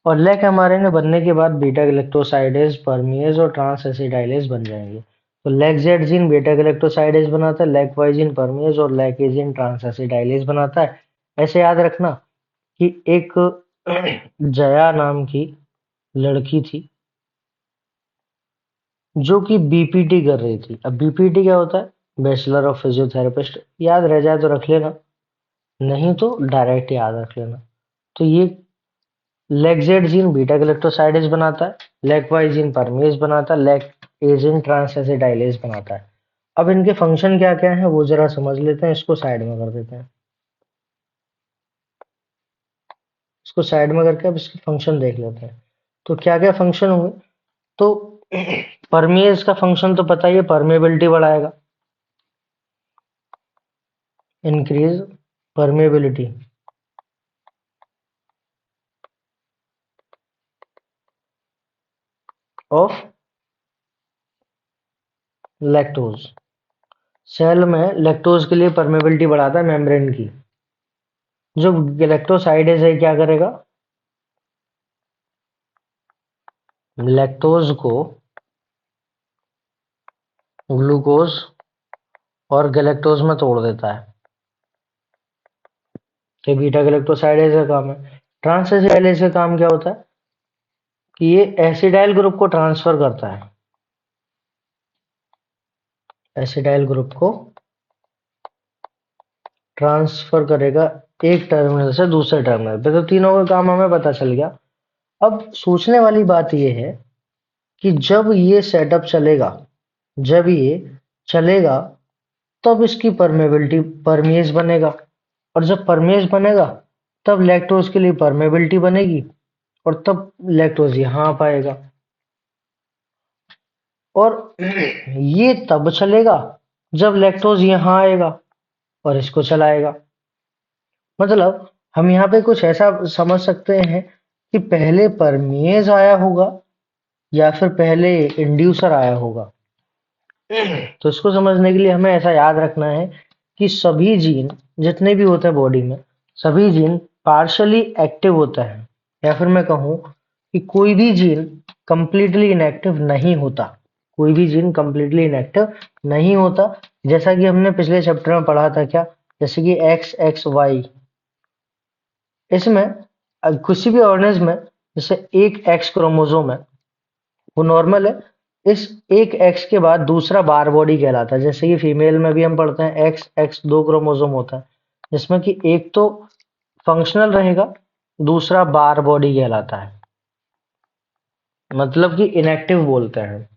और लैक एमआरएनए बनने के बाद बीटा गैलेक्टोसाइडेज, परमिएज और ट्रांस एसिडाइलेज बन जाएंगे। तो lack Z gene beta galactosidase बनाता है, लैक वाई जीन परमिएज और लैक ए जीन ट्रांस एसिडाइलेज बनाता है। ऐसे याद रखना कि एक जया नाम की लड़की थी जो कि बीपीटी कर रही थी। अब बीपीटी क्या होता है? Bachelor of physiotherapist. याद रह जाए तो रख लेना, नहीं तो डायरेक्ट याद रख लेना। तो ये लैक्जेड जीन बीटा गैलेक्टोसाइडेज बनाता है, लैक वाई जीन परमेज बनाता है, लैक ए जीन ट्रांस एसिडाइलेज बनाता है। अब इनके फंक्शन क्या क्या है वो जरा समझ लेते हैं। इसको साइड में कर देते हैं, इसको साइड में करके अब इसके फंक्शन देख लेते हैं। तो क्या क्या फंक्शन होंगे? तो परमेज का फंक्शन तो पता ही है, परमेबिलिटी बढ़ाएगा, increase permeability of lactose. Cell में लैक्टोज के लिए परमेबिलिटी बढ़ाता है मेम्ब्रेन की। जो गैलेक्टोसाइडेज है क्या करेगा? लैक्टोज को ग्लूकोज और गैलेक्टोज में तोड़ देता है। तो बीटा गैलेक्टोसाइडेज का काम है। ट्रांस एसिडाइलेज का काम क्या होता है कि ये एसिडाइल ग्रुप को ट्रांसफर करता है, एसिडाइल ग्रुप को ट्रांसफर करेगा एक टर्मिनल से दूसरे टर्मिनल पे। तो तीनों का काम हमें पता चल गया। अब सोचने वाली बात यह है कि जब ये सेटअप चलेगा, जब ये चलेगा तब इसकी परमेबिलिटी परमेज बनेगा, और जब परमेज बनेगा तब लैक्टोज के लिए परमेबिलिटी बनेगी और तब लैक्टोज यहाँ आ पाएगा। और ये तब चलेगा जब लैक्टोज यहाँ आएगा और इसको चलाएगा। मतलब हम यहाँ पे कुछ ऐसा समझ सकते हैं कि पहले परमेज आया होगा या फिर पहले इंड्यूसर आया होगा। तो इसको समझने के लिए हमें ऐसा याद रखना है कि सभी जीन जितने भी होते हैं बॉडी में, सभी जीन पार्शली एक्टिव होता है, या फिर मैं कहूँ कि कोई भी जीन कंप्लीटली इनएक्टिव नहीं होता, कोई भी जीन कंप्लीटली इनएक्टिव नहीं होता। जैसा कि हमने पिछले चैप्टर में पढ़ा था, क्या? जैसे कि एक्स एक्स वाई, इसमें किसी भी ऑर्गेनिज्म में जैसे एक एक्स क्रोमोसोम है वो नॉर्मल है, इस एक एक्स के बाद दूसरा बार बॉडी कहलाता है। जैसे कि फीमेल में भी हम पढ़ते हैं एक्स एक्स दो क्रोमोसोम होता है, जिसमें कि एक तो फंक्शनल रहेगा, दूसरा बार बॉडी कहलाता है, मतलब कि इनएक्टिव बोलते हैं।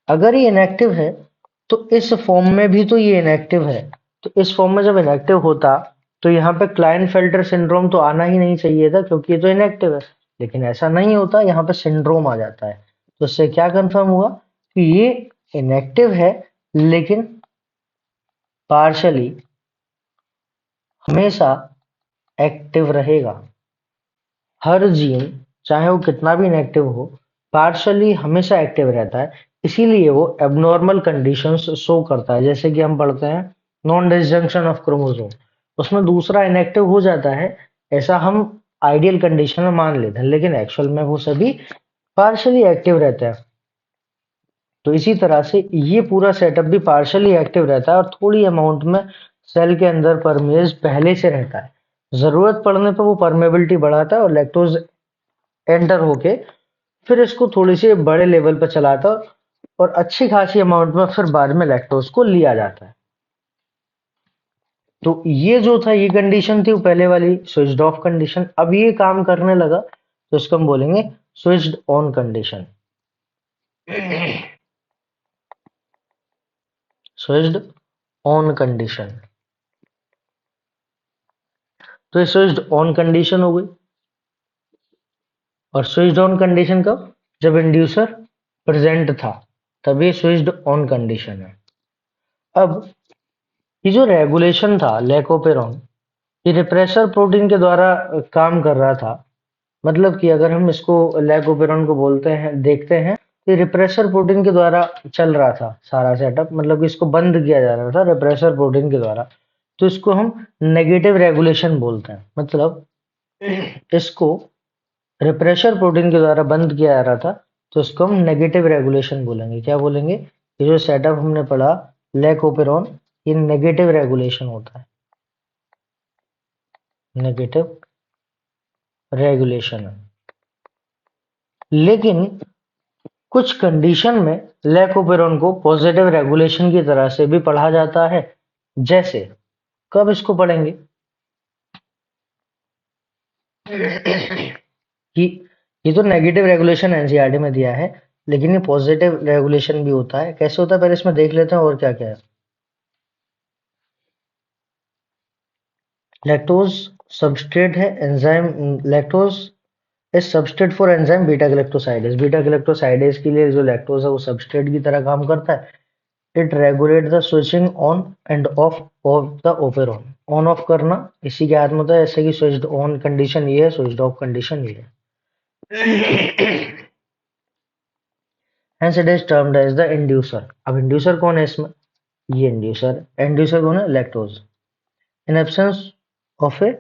अगर ये इनएक्टिव है तो इस फॉर्म में भी तो ये इनएक्टिव है। तो इस फॉर्म में जब इनएक्टिव होता तो यहाँ पे क्लाइनफेल्टर सिंड्रोम तो आना ही नहीं चाहिए था, क्योंकि ये तो इनएक्टिव है। लेकिन ऐसा नहीं होता, यहाँ पे सिंड्रोम आ जाता है। तो इससे क्या कंफर्म हुआ कि ये इनएक्टिव है लेकिन पार्शली हमेशा एक्टिव रहेगा। हर जीन चाहे वो कितना भी इनएक्टिव हो, पार्शली हमेशा एक्टिव रहता है। इसीलिए वो एबनॉर्मल कंडीशंस शो करता है। जैसे कि हम पढ़ते हैं नॉन डिसजंक्शन ऑफ क्रोमोसोम, उसमें दूसरा इनएक्टिव हो जाता है, ऐसा हम आइडियल कंडीशन में मान लेते हैं, लेकिन एक्चुअल में वो सभी पार्शली एक्टिव रहते हैं। तो इसी तरह से ये पूरा सेटअप भी पार्शली एक्टिव रहता है और थोड़ी अमाउंट में सेल के अंदर परमेज पहले से रहता है। जरूरत पड़ने पर वो परमेबिलिटी बढ़ाता है और लैक्टोज एंटर होके फिर इसको थोड़ी सी बड़े लेवल पर चलाता और अच्छी खासी अमाउंट में फिर बाद में लैक्टोज को लिया जाता है। तो ये जो था, ये कंडीशन थी वो पहले वाली स्विच्ड ऑफ कंडीशन। अब ये काम करने लगा तो इसको हम बोलेंगे switched on condition. Switched on condition. तो ये स्विच्ड ऑन कंडीशन हो गई। और स्विच्ड ऑन कंडीशन कब? जब इंड्यूसर प्रेजेंट था, तब ये स्विच्ड ऑन कंडीशन है। अब ये जो रेगुलेशन था लैकोपेरॉन, ये रिप्रेसर प्रोटीन के द्वारा काम कर रहा था। मतलब कि अगर हम इसको लैकोपेरॉन को बोलते हैं, देखते हैं, तो ये रिप्रेसर प्रोटीन के द्वारा चल रहा था सारा सेटअप। मतलब कि इसको बंद किया जा रहा था रिप्रेसर प्रोटीन के द्वारा। तो इसको हम नेगेटिव रेगुलेशन बोलते हैं। मतलब इसको रिप्रेसर प्रोटीन के द्वारा बंद किया जा रहा था, तो इसको हम नेगेटिव रेगुलेशन बोलेंगे। क्या बोलेंगे? ये जो सेटअप हमने पढ़ा लैकोपेरॉन, ये नेगेटिव रेगुलेशन होता है। नेगेटिव रेगुलेशन है। लेकिन कुछ कंडीशन में लैकोपेरॉन को पॉजिटिव रेगुलेशन की तरह से भी पढ़ा जाता है। जैसे कब इसको पढ़ेंगे कि ये तो नेगेटिव रेगुलेशन एनसीईआरटी में दिया है, लेकिन ये पॉजिटिव रेगुलेशन भी होता है। कैसे होता है पहले इसमें देख लेते हैं और क्या क्या है। लैक्टोज सबस्ट्रेट है, enzyme. Lactose is substrate for enzyme beta galactosidase. Beta galactosidase के लिए जो लैक्टोज है वो सबस्ट्रेट की तरह काम करता है। It regulate the switching on end of the operon. On off करना इसी के हाथ में होता है। जैसे कि स्विच्ड ऑन कंडीशन ये है, स्विच्ड ऑफ कंडीशन ये है। Hence it is termed as the inducer. अब इंड्यूसर कौन है इसमें? ये इंड्यूसर। इंड्यूसर कौन है? Lactose. In absence of a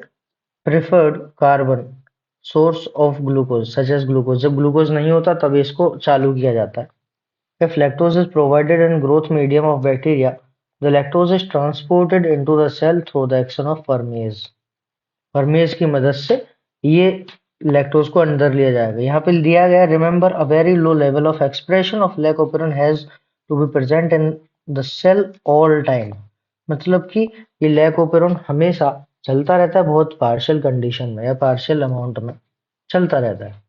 preferred carbon source of glucose such as glucose. जब ग्लूकोज नहीं होता तब इसको चालू किया जाता है। If lactose is provided in growth medium of bacteria, the lactose is transported into the cell through the action of permease. परमेज की मदद से ये लैक्टोज को अंदर लिया जाएगा। यहाँ पे दिया गया, remember a very low level of expression of lac operon has to be present in the cell all time. मतलब कि ये लैकोपेरॉन हमेशा चलता रहता है, बहुत पार्शियल कंडीशन में या पार्शियल अमाउंट में चलता रहता है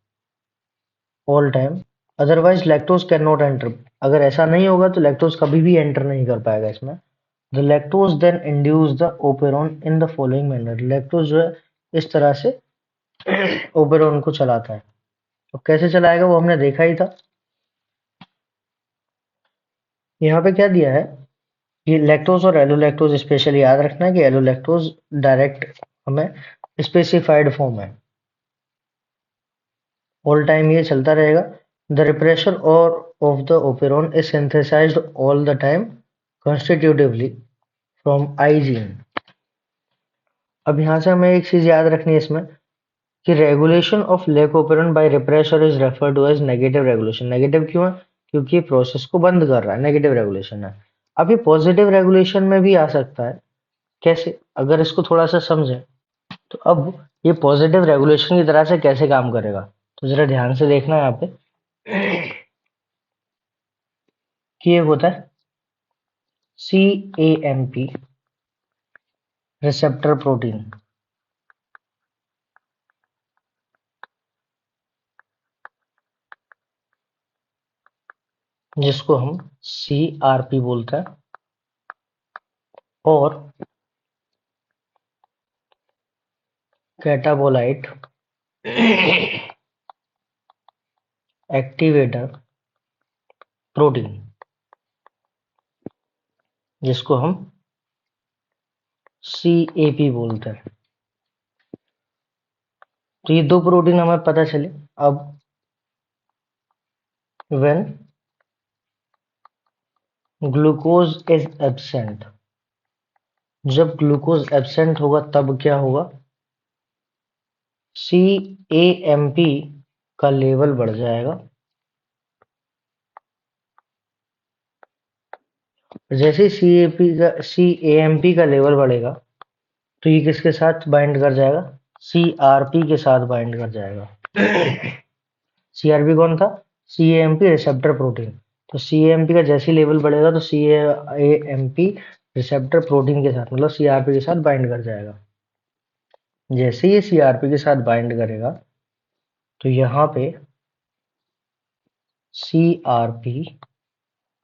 all time. Otherwise lactose can not enter. अगर ऐसा नहीं होगा तो लैक्टोज कभी भी एंटर नहीं कर पाएगा इसमें। The lactose then induce the operon in the following manner. Lactose जो है इस तरह से ओपेरॉन को चलाता है। तो कैसे चलाएगा वो हमने देखा ही था। यहाँ पे क्या दिया है कि लैक्टोज और एलोलैक्टोज स्पेशली याद रखना है कि एलोलैक्टोज डायरेक्ट हमें स्पेसिफाइड फॉर्म है, ऑल टाइम ये चलता रहेगा। द रिप्रेशर और of the operon is synthesized all the time constitutively from I gene. अब यहाँ से हमें एक चीज याद रखनी है इसमें कि regulation of lac operon by repressor is referred to as negative regulation. Negative क्यों है? क्योंकि ये प्रोसेस को बंद कर रहा है, नेगेटिव रेगुलेशन है। अब ये पॉजिटिव रेगुलेशन में भी आ सकता है। कैसे? अगर इसको थोड़ा सा समझें तो अब ये पॉजिटिव रेगुलेशन की तरह से कैसे काम करेगा, तो जरा ध्यान से देखना है यहाँ पे कि ये होता है CAMP रिसेप्टर प्रोटीन, जिसको हम CRP बोलते हैं। और कैटाबोलाइट एक्टिवेटर प्रोटीन, जिसको हम CAP बोलते हैं। तो ये दो प्रोटीन हमें पता चले। अब व्हेन ग्लूकोज इज एब्सेंट, जब ग्लूकोज एब्सेंट होगा तब क्या होगा? CAMP का लेवल बढ़ जाएगा। जैसे CAMP का लेवल बढ़ेगा तो ये किसके साथ बाइंड कर जाएगा? CRP के साथ बाइंड कर जाएगा। CRP कौन था? CAMP receptor protein. तो CAMP का जैसे लेवल बढ़ेगा तो CAMP रिसेप्टर प्रोटीन के साथ मतलब CRP के साथ बाइंड कर जाएगा। जैसे ये CRP के साथ बाइंड करेगा तो यहाँ पे CRP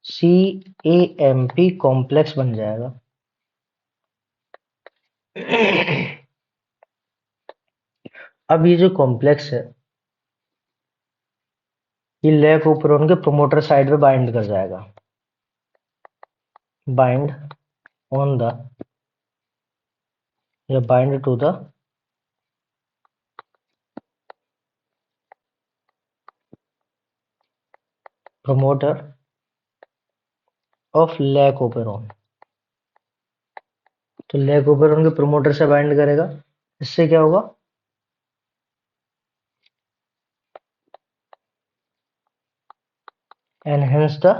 CAMP कॉम्प्लेक्स बन जाएगा। अब ये जो कॉम्प्लेक्स है ये लेग ओपेरॉन के प्रोमोटर साइड पे बाइंड कर जाएगा। बाइंड ऑन द या bind to the promoter of lac operon. तो लेग ओपेरॉन के प्रोमोटर से बाइंड करेगा, इससे क्या होगा? Enhance the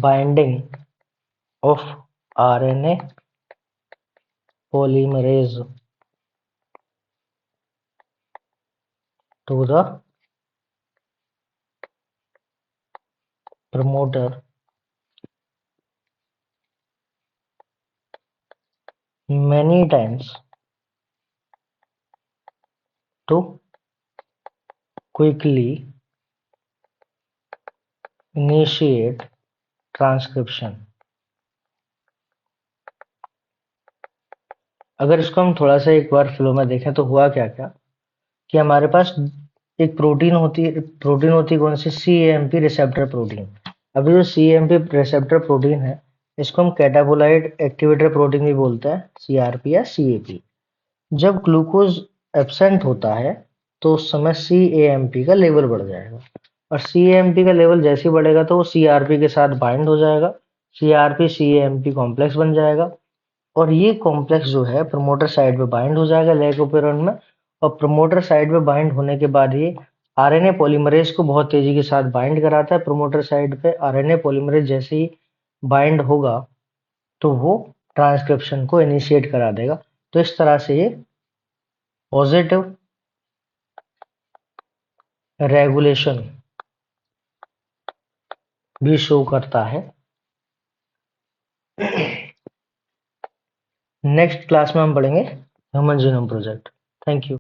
binding of RNA polymerase to the promoter many times to quickly initiate transcription. अगर इसको हम थोड़ा सा एक बार फ्लो में देखें तो हुआ क्या क्या कि हमारे पास एक प्रोटीन होती है कौन सी? CAMP receptor protein. अभी जो CAMP रिसेप्टर प्रोटीन है इसको हम कैटाबोलाइट एक्टिवेटर प्रोटीन भी बोलते हैं, CRP या CAP। जब ग्लूकोज एब्सेंट होता है तो उस समय CAMP का लेवल बढ़ जाएगा और CAMP का लेवल जैसे ही बढ़ेगा तो वो CRP के साथ बाइंड हो जाएगा, CRP CAMP कॉम्प्लेक्स बन जाएगा और ये कॉम्प्लेक्स जो है प्रमोटर साइड पे बाइंड हो जाएगा लेग ओपेरॉन में। और प्रमोटर साइड पे बाइंड होने के बाद ये RNA पॉलीमरेज को बहुत तेजी के साथ बाइंड कराता है। प्रमोटर साइड पे RNA पॉलीमरेज जैसे ही बाइंड होगा तो वो ट्रांसक्रिप्शन को इनिशिएट करा देगा। तो इस तरह से ये पॉजिटिव रेगुलेशन भी शो करता है। नेक्स्ट क्लास में हम पढ़ेंगे human genome project. Thank you.